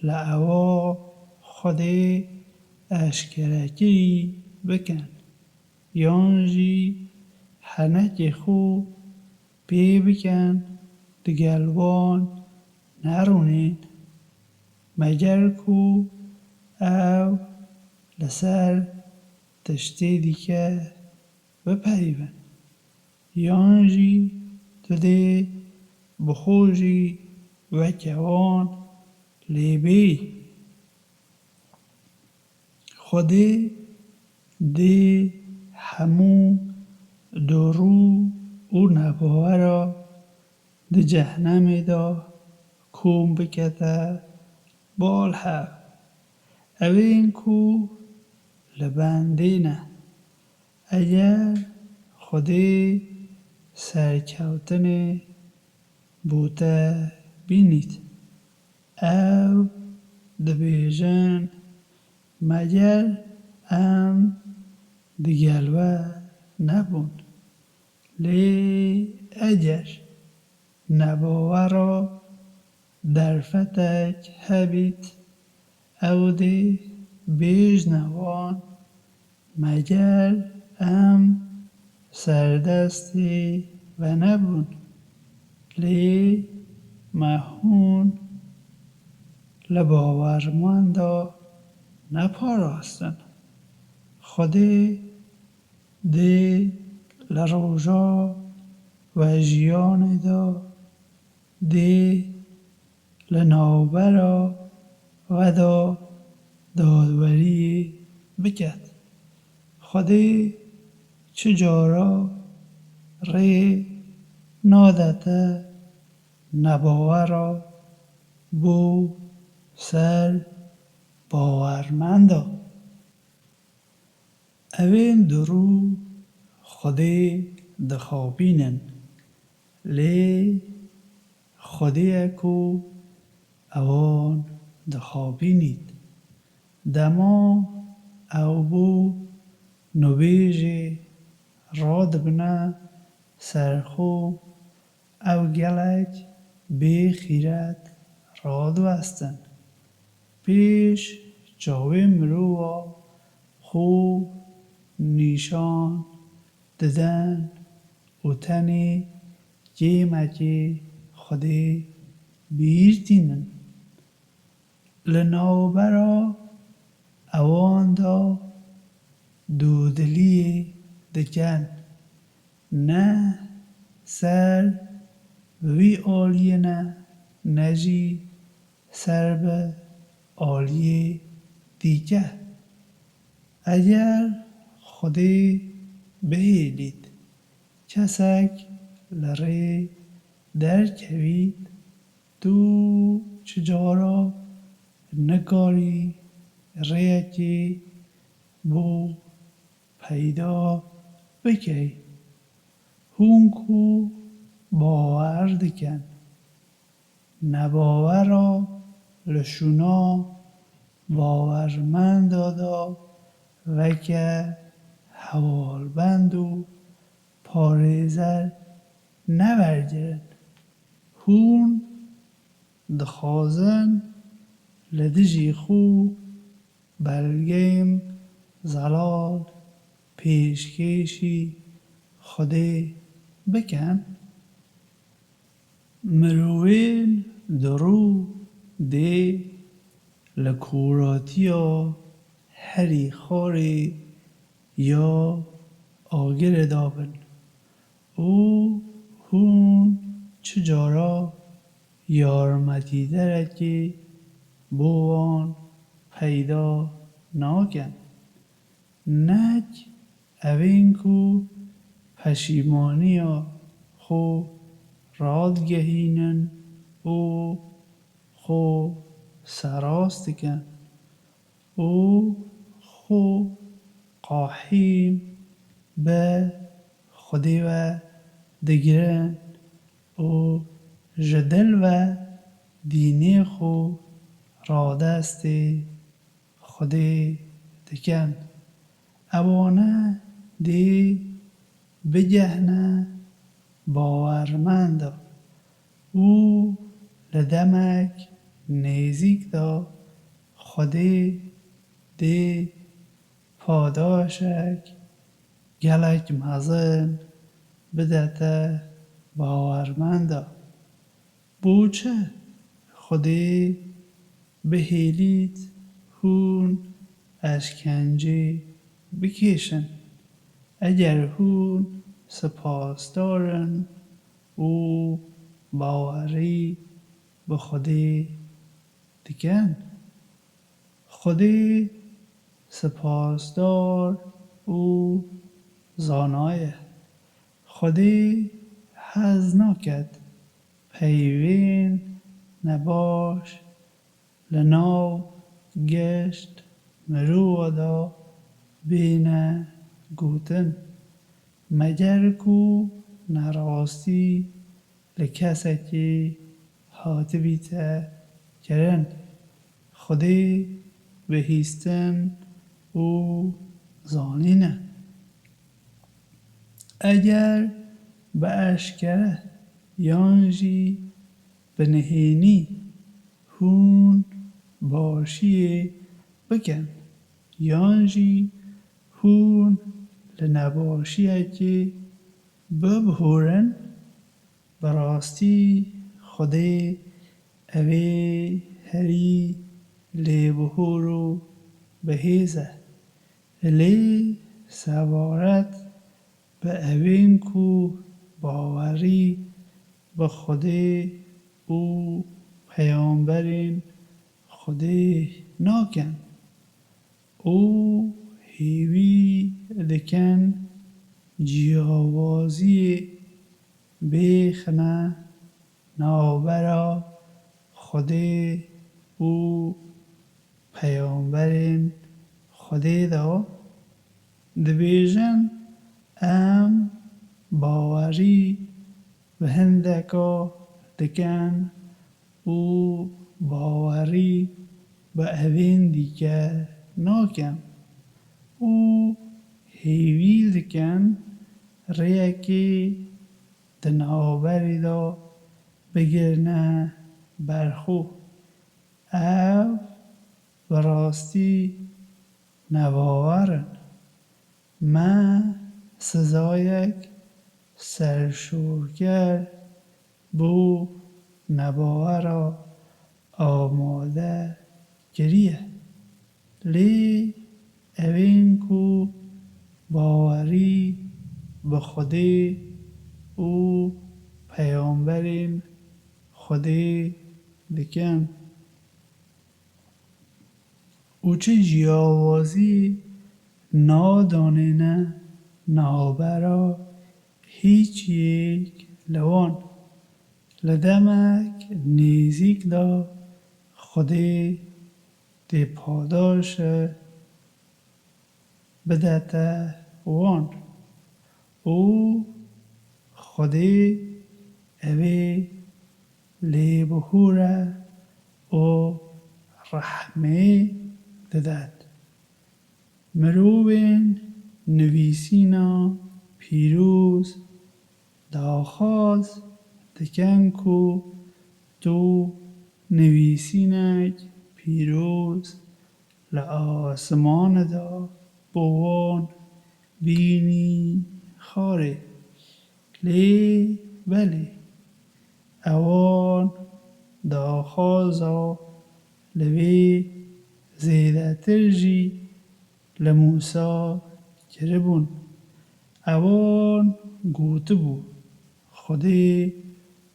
li ewa xwedê eşkerekirî bikin yan jî henekê xwe pê bikin digel wan nerûnên meger ku ew li ser tiştê dîke biperîvin yan jî tu dê bi xwe jî weke wan lê bîyî xwedê dê hemû dorû û nebawera di cehennemê da kom bikete bal hev اوین کو لبنده نه اگر خودی سرکوتن بوده بینید او دبیجن مگر ام دگلوه نبون لی اگر نباورا در فتک هبید او دی بیج نوان مگر ام سردستی و نبون لی مهون لباورماندا نپاراستن خودی دی لروژا و جیان دا دی لناوبرا و دا دادوری بکد خودی چجارا ری نادت نباورا بو سر باورمندا اوین درو خودی دخابینن لی خودی اکو اوان دخابینید دما او بو نویجی راد بنا سرخو او گلک بی خیرت راد وستن پیش جاوی مروه خو نیشان ددن و تنی جیمکی خودی بیش دینن لناوبرا اوان دا دودلی دکن نه سر وی آلیه نه نجی سر به آلیه دیگه اگر خودی بهیلید کسک لره در کوید تو چجارا نکاری ریکی بو پیدا بکی هونکو باور دکن نباورا لشونا باورمند دادا وکه حوالبند و پاریزر نورگرن هون دخازن لدجی خو بلگیم زلال پیشکشی خودی بکن مروین درو دی لکوراتیا هری خاری یا آگر دابن او هون چجارا یارمتی درکی بوان پیدا ناکن نک اوین کو پشیمانیا خو رادگهینن او خو سراست کن او خو قاحیم به خودی و دگرن او جدل و دینی خو رادست خودی دکن اوانه دی بجهنه باورمند او لدمک نزیک دا خودی دی پاداشک گلک مزن بدته باورمند بوچه خودی بهیلید هون اشکنجی بکشن اگر هون سپاسدارن او باوری به خودی دکن خودی سپاسدار او زانایه خودی حز نکد پیوین نباش لناو گشت مرو دا بینه گوتن مگر کو نراستی لکسکی هاتبیت کرن خودی بهیستن او زانینه اگر به اشکره یانجی به نهینی هون باشی بکن یانجی هون لنباشی که ببهورن براستی خودی اوی هری لی بهورو بهیزه لی سوارت به اوین کو باوری به خودی او پیامبرین خودی ناکن او هیوی دکن جیاوازی بیخنه نابرا خودی او پیامبرین خودی دا دبیجن ام باوری به هندکا دکن او باوری به اوین دیگر ناکن او هیوی دکن ریکی دنابری دا بگرنه برخو او براستی نباورن من سزایک سرشورگر بو نباورا آماده گریه لی اوین کو باوری به خودی او پیامبرین خودی دکن او چه جیاوازی نادانه نابرا هیچ یک لوان لدمک نیزیک دا خودی دی پاداش بدت وان او خودی اوی لی بهوره او رحمه ددد مروین نویسینا پیروز داخاز دکن کو تو نویسینک پیروز لآسمان دا بوان بینی خاره لی بلی اوان داخازا لوی زیده ترجی لموسا کربون اوان گوته بو خودی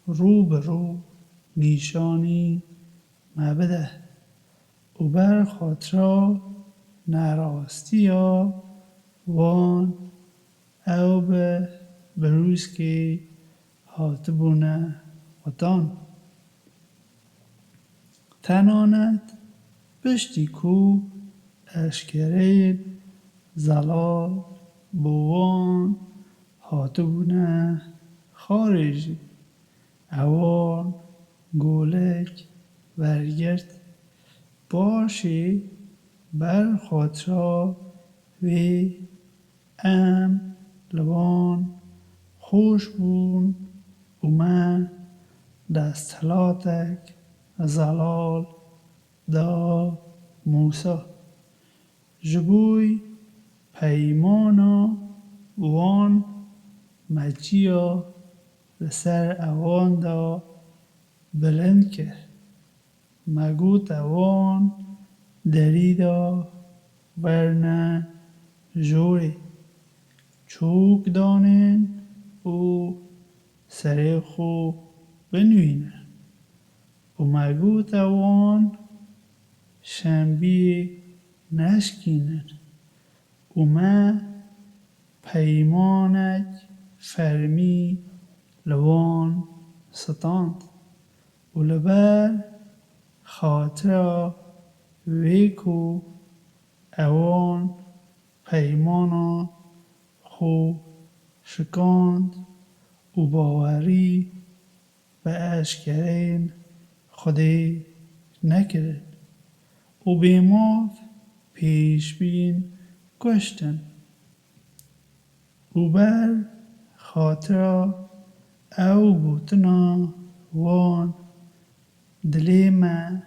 رو به رو نیشانی مبده او بر خاطرا نراستی ها وان او به بروز که هاتبونه وطان تنانت پشتی کو اشکره زلال بوان هاتبونه خارجی اوان گولک ورگرد باشی بر خاطرا وی ام لبان خوش بون اومن دستلاتک زلال دا موسا جبوی پیمانا وان مجیا لسر اوان دا بلند کرد مگوت اوان دریدا ورنه جوری چوک دانن او سر خو بنوینن و مگوت اوان شنبی نشکینن و ما پیمانک فرمی لوان ستاند و لبر خاطر ویکو اوان پیمانا خو شکاند و باوری به اشکرین خودی نکرد و بیماف پیش بین گشتن و بر خاطر او بوتنا وان دلی ما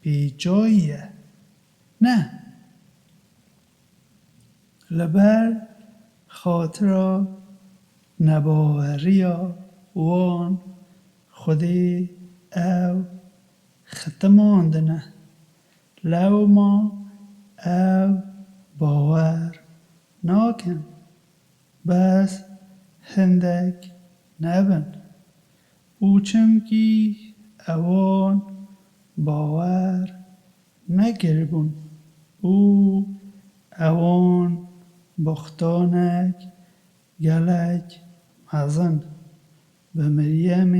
بی جاییه نه لبر خاطر نباوریا وان خودی او ختماندنه لو ما او باور ناکن بس هندک نبن او چمکی اوان باور نکربون او اوان بختانک گلک مزن به مریم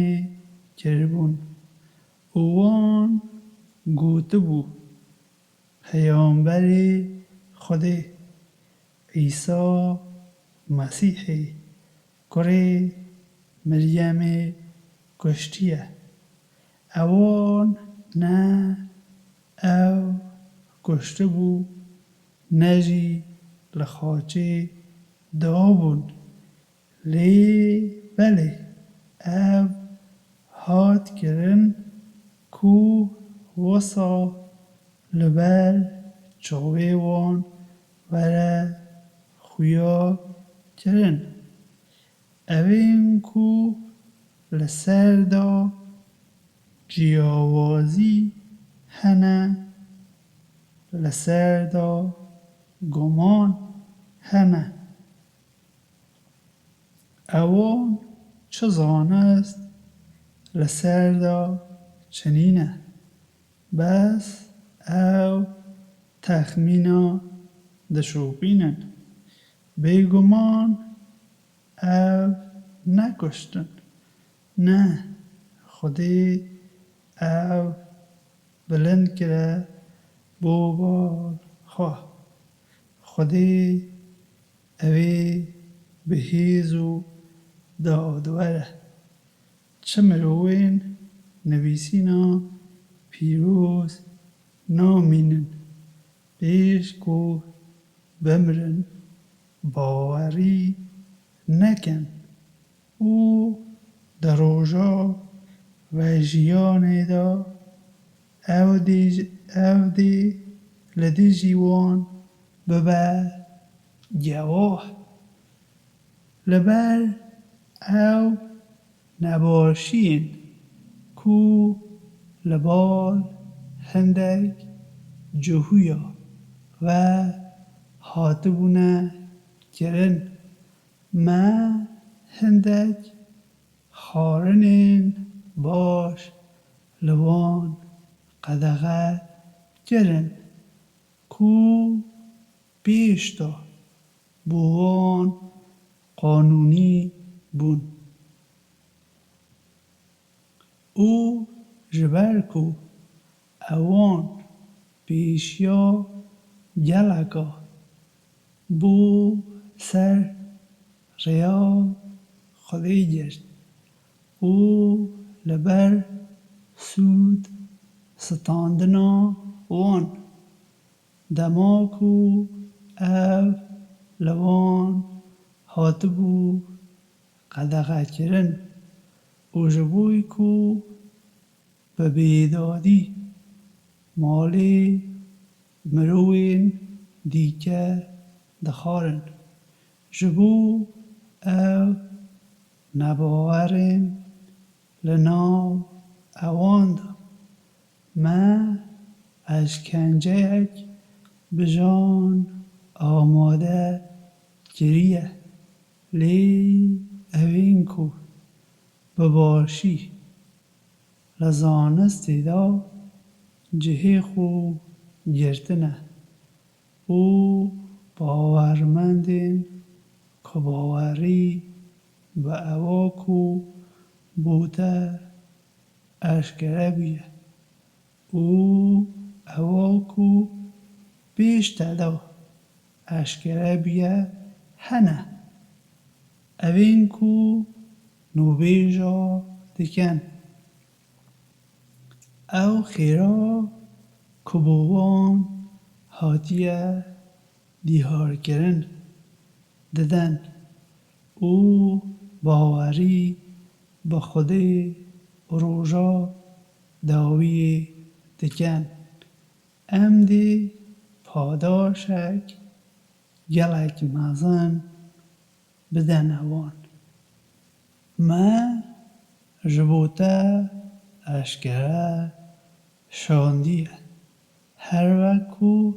کربون اوان گوته بو پیامبر خودی عیسی مسیحی کره مریم کشتیه اوان نه او کشته بو نجی لخاچه دابون لی بله او هات کرن کو وصا لبر چاوه وان وره خویا کرن اوین کو لسر دا جیاوازی هنه لسر دا گمان هنه اوان چه زانه است لسر دا چنینه بس او تخمینا دشوپینن بیگمان او نکشتن نه خودی او بلند کرده بوبال خواه خودی اوی بهیزو دادوره چه مروین نویسینا پیروز نامینن پیش کو بمرن باوری نکن او در روژا و جیان دا او دی لدی جیوان ببر گواه لبر او نباشین کو لبال هندک جهویا و هاتبونه کرن ما هندک خارنین باش لوان قدغه کرن کو بیشتا بوان قانونی بون او جبرکو اوان پیشیا گلکا بو سر ریا خودی گشت او لبر سود ستاندنا وان دماکو او لوان هاتبو قدغه کرن او جبوی کو به بیدادی مالی مروین دیکه دخارن جبو او نباورن لناو اواند ما اشکنجهک بجان آماده گریه لی اوین کو بباشی لزانستی دا جهی خو گرتنه او باورمندین که باوری به اواکو بوده اشکره بیه او اواکو پیش تدا اشکره بیه هنه اوین کو نوبیجا دکن او خیرا کبوان هاتیه دیهار کرن ددن او باوری با خودی روژا داوی دکن ام دی پاداشک گلک مزن بدن اوان ما جبوته اشکره شاندیه هر وکو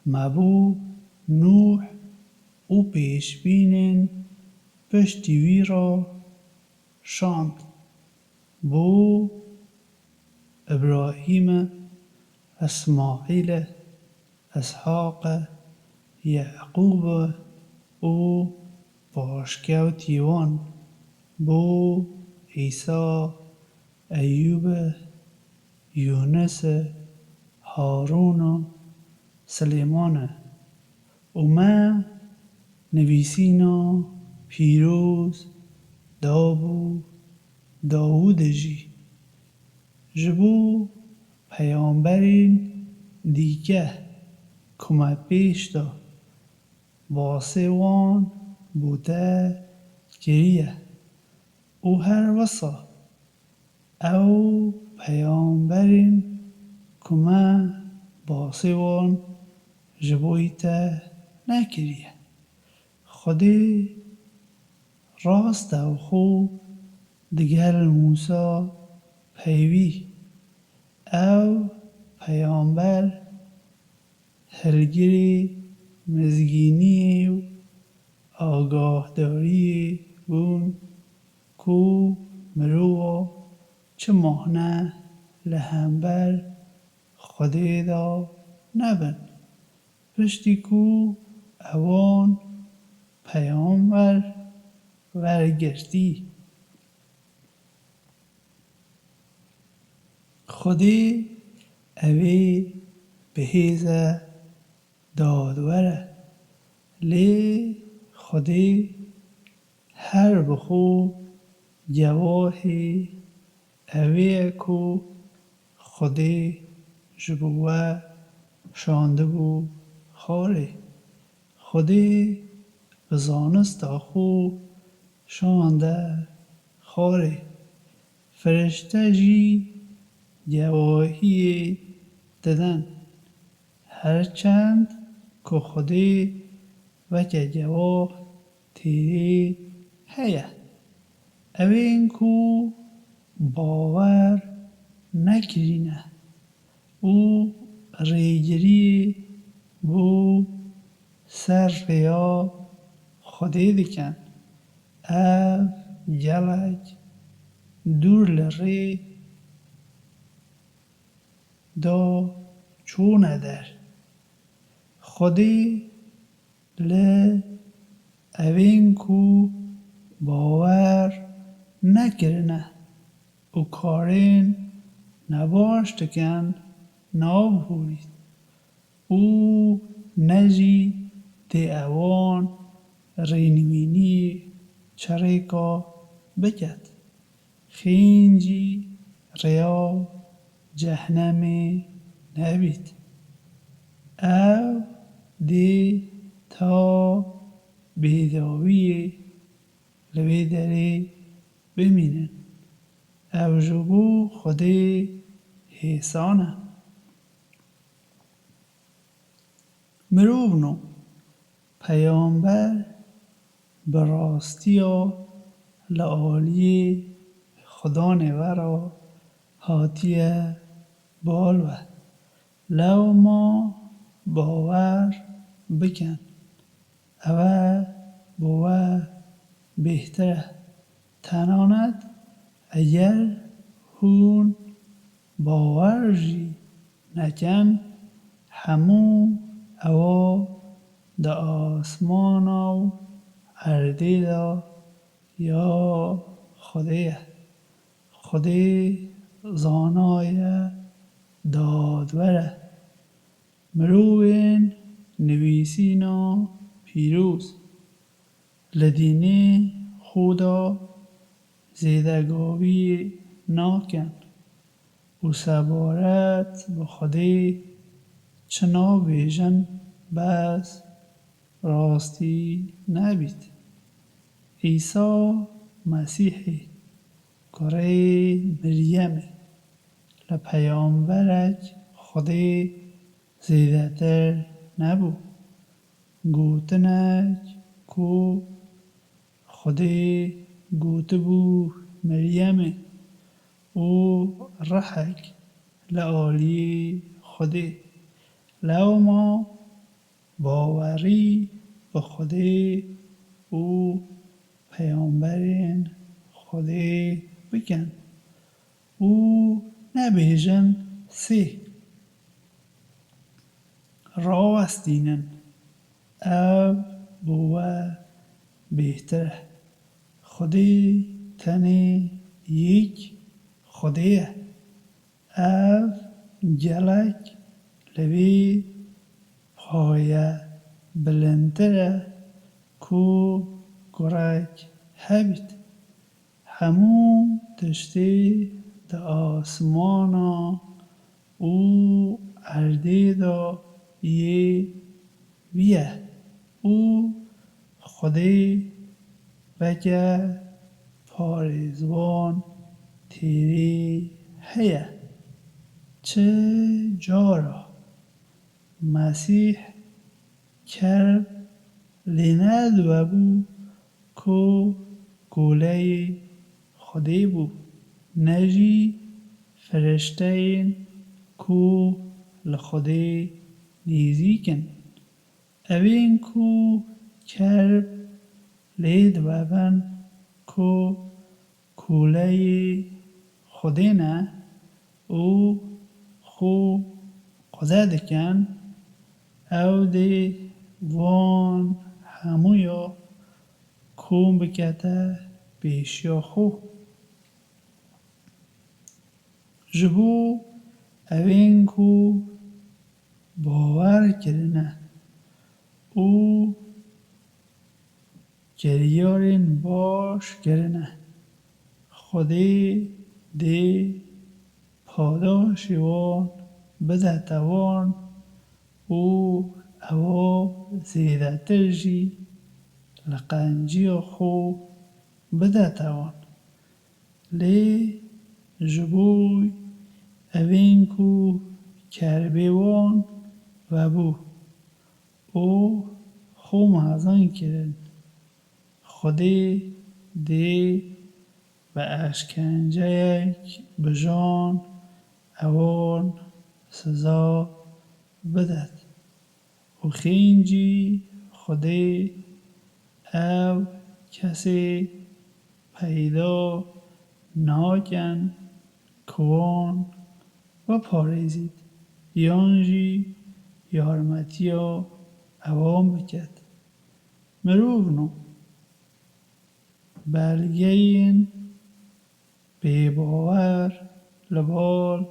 مبو نوح او پیشبینین پشتی وی را شاند بو ابراهیم اسماعیل اسحاق یعقوب او پاشکوتیوان بو عیسی ایوب یونس هارون و سلیمان و ما نویسینا پیروز داوود جی جبو پیامبرین دیگه کمه پیش دا واسه وان بوده گریه او هر وسا او پیامبرین کمه باسه وان جبویته نکریه خودی راست و خو دگل موسا پیوی او پیامبر هلگری مزگینی و آگاهداری بون کو مرو چه مهنه لهمبر خودی دا نبن پشتی کو اوان پیامبر ورگردی خودی اوی بهیزه دادوره لی خودی هر بخو گواهی اوی کو خودی جبوه شانده بو خاره خودی بزانست خو شانده خاره فرشته جی گواهی ددن هرچند که خودی وکه گواه تیری هیه اوین کو باور نکرینه او ریگری بو سر ریا خودی دکن او گلک دور لری دا چونه در خودی ل اوین کو باور نکرنه او کارین نباشتکن نابهورید او نجی دی اوان رینوینی چریکا بکد خینجی ریا جهنمی نبید او دی تا بیداوی لبی دری بمینن او جبو خودی حسانه مروبنو پیامبر براستی و لعالی خدا نورا هاتیه بالوه لو ما باور بکن اوه بوه بهتره تناند اگر هون باور جی نکن همو او دا آسمان و اردی دا یا خودیه خودی زانای دادوره مروین نویسینا پیروز لدینه خدا زیدگاوی ناکن و سبارت به خودی چنا بیژن بس راستی نبید عیسی مسیحی کره مریم لپیامبرک خودی زیده تر نبو گوتنک کو خودی گوته بو مریم او رحک لعالی خودی لو ما باوری به خودی او پیامبرین خودی بکن او نبیژن سی راوستینن او بوه بهتره خودی تنی یک خودیه او گلک لبی پایه بلندره کو گرک هبید همو تشتی ده آسمانا او عرده دا یه بیه او خودی بگه پاریزوان تیری هیه چه جارا مسیح کرب لیند و بو کو گوله خودی بو نجی فرشتین کو لخودی نیزیکن اوین کو کرب لید و بن کو کوله خودی نه او خو قضا دکن او دی وان همویا کون بکته پیشیا خو جبو اوین کو باور کرنه او گریارین باش کرنه خودی دی پاداشی وان بده توان او او زیده ترجی لقنجی خو بده توان لی جبوی اوین کو کربیوان و بو او خو محزن کرن خودی دی به اشکنجه یک بجان اوان سزا بدد و خینجی خودی او کسی پیدا ناکن کوان و پاریزید یانجی یارمتیا اوام بکد مروونو بلگین بیباور لبال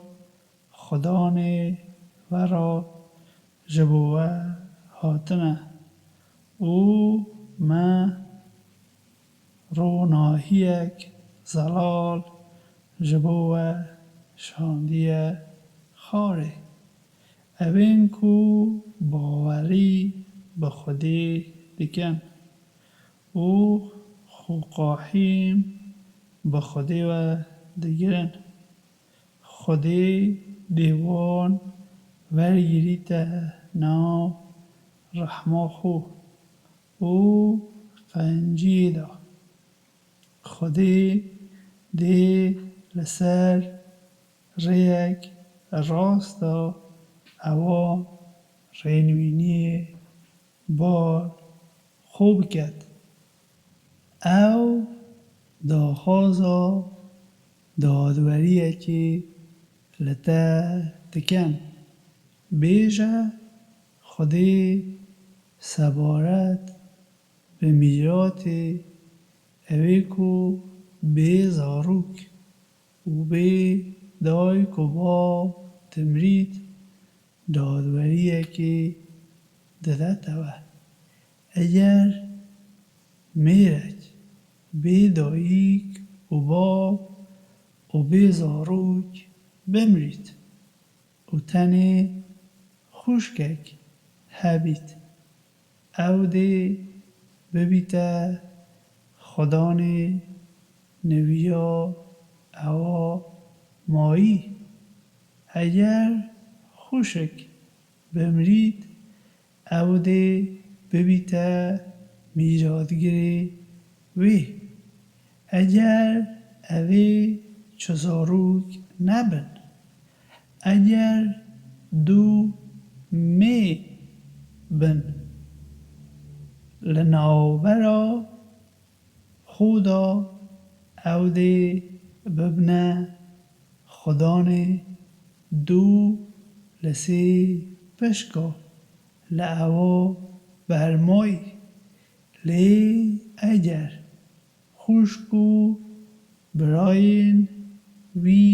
خدانه ورا جبوه هاتنه او ما روناهیک زلال جبوه شاندیه خاره اوین کو باوری به خودی دکن او خوقاحیم به خودی و دگرن خودی دیوان ورگیریته نا رحما خو او قنجی دا خودی دی لسر ریک راست دا اوا رینوینی بار خوب کد او داخازا دادوریه که لته تکن بیجه خودی سبارت به میرات اویکو بی زاروک و بی دای کبا تمرید دادوریەکی دەداتەوە. ئەگەر مێرێک بێ دایک و باو و بێ زاروک بمریت و تەنێ خوشکێک هەبیت، ئەو دێ ببیتە خودانێ نەویە ئەوە مایی. ئەگەر خوشک بمرید ئەو دێ ببیتە میراتگرێ وێ. ئەگەر ئەوێ چ زاروک نەبن، ئەگەر دوو مێ بن لە ناوبەرە خودا، ئەو دێ ببنە خودانێ دوو لە سێ پشکە لە ئەوە بەرمایی. لێ ئەگەر خوشک و برایên wî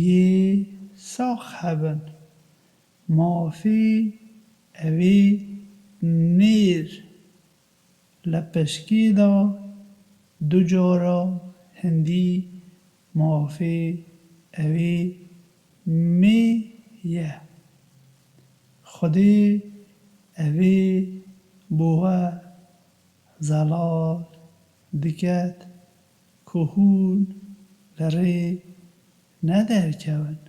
yê sax hebin, mafê evê nêr lە pişkê de du cara hindî mafê evê mê ye. Xwedê evê bo we zelal diket ku hûn li rê nederkevin.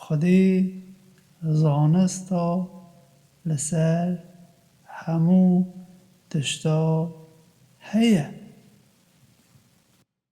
Xwedê zanista li ser hemû tişta heye.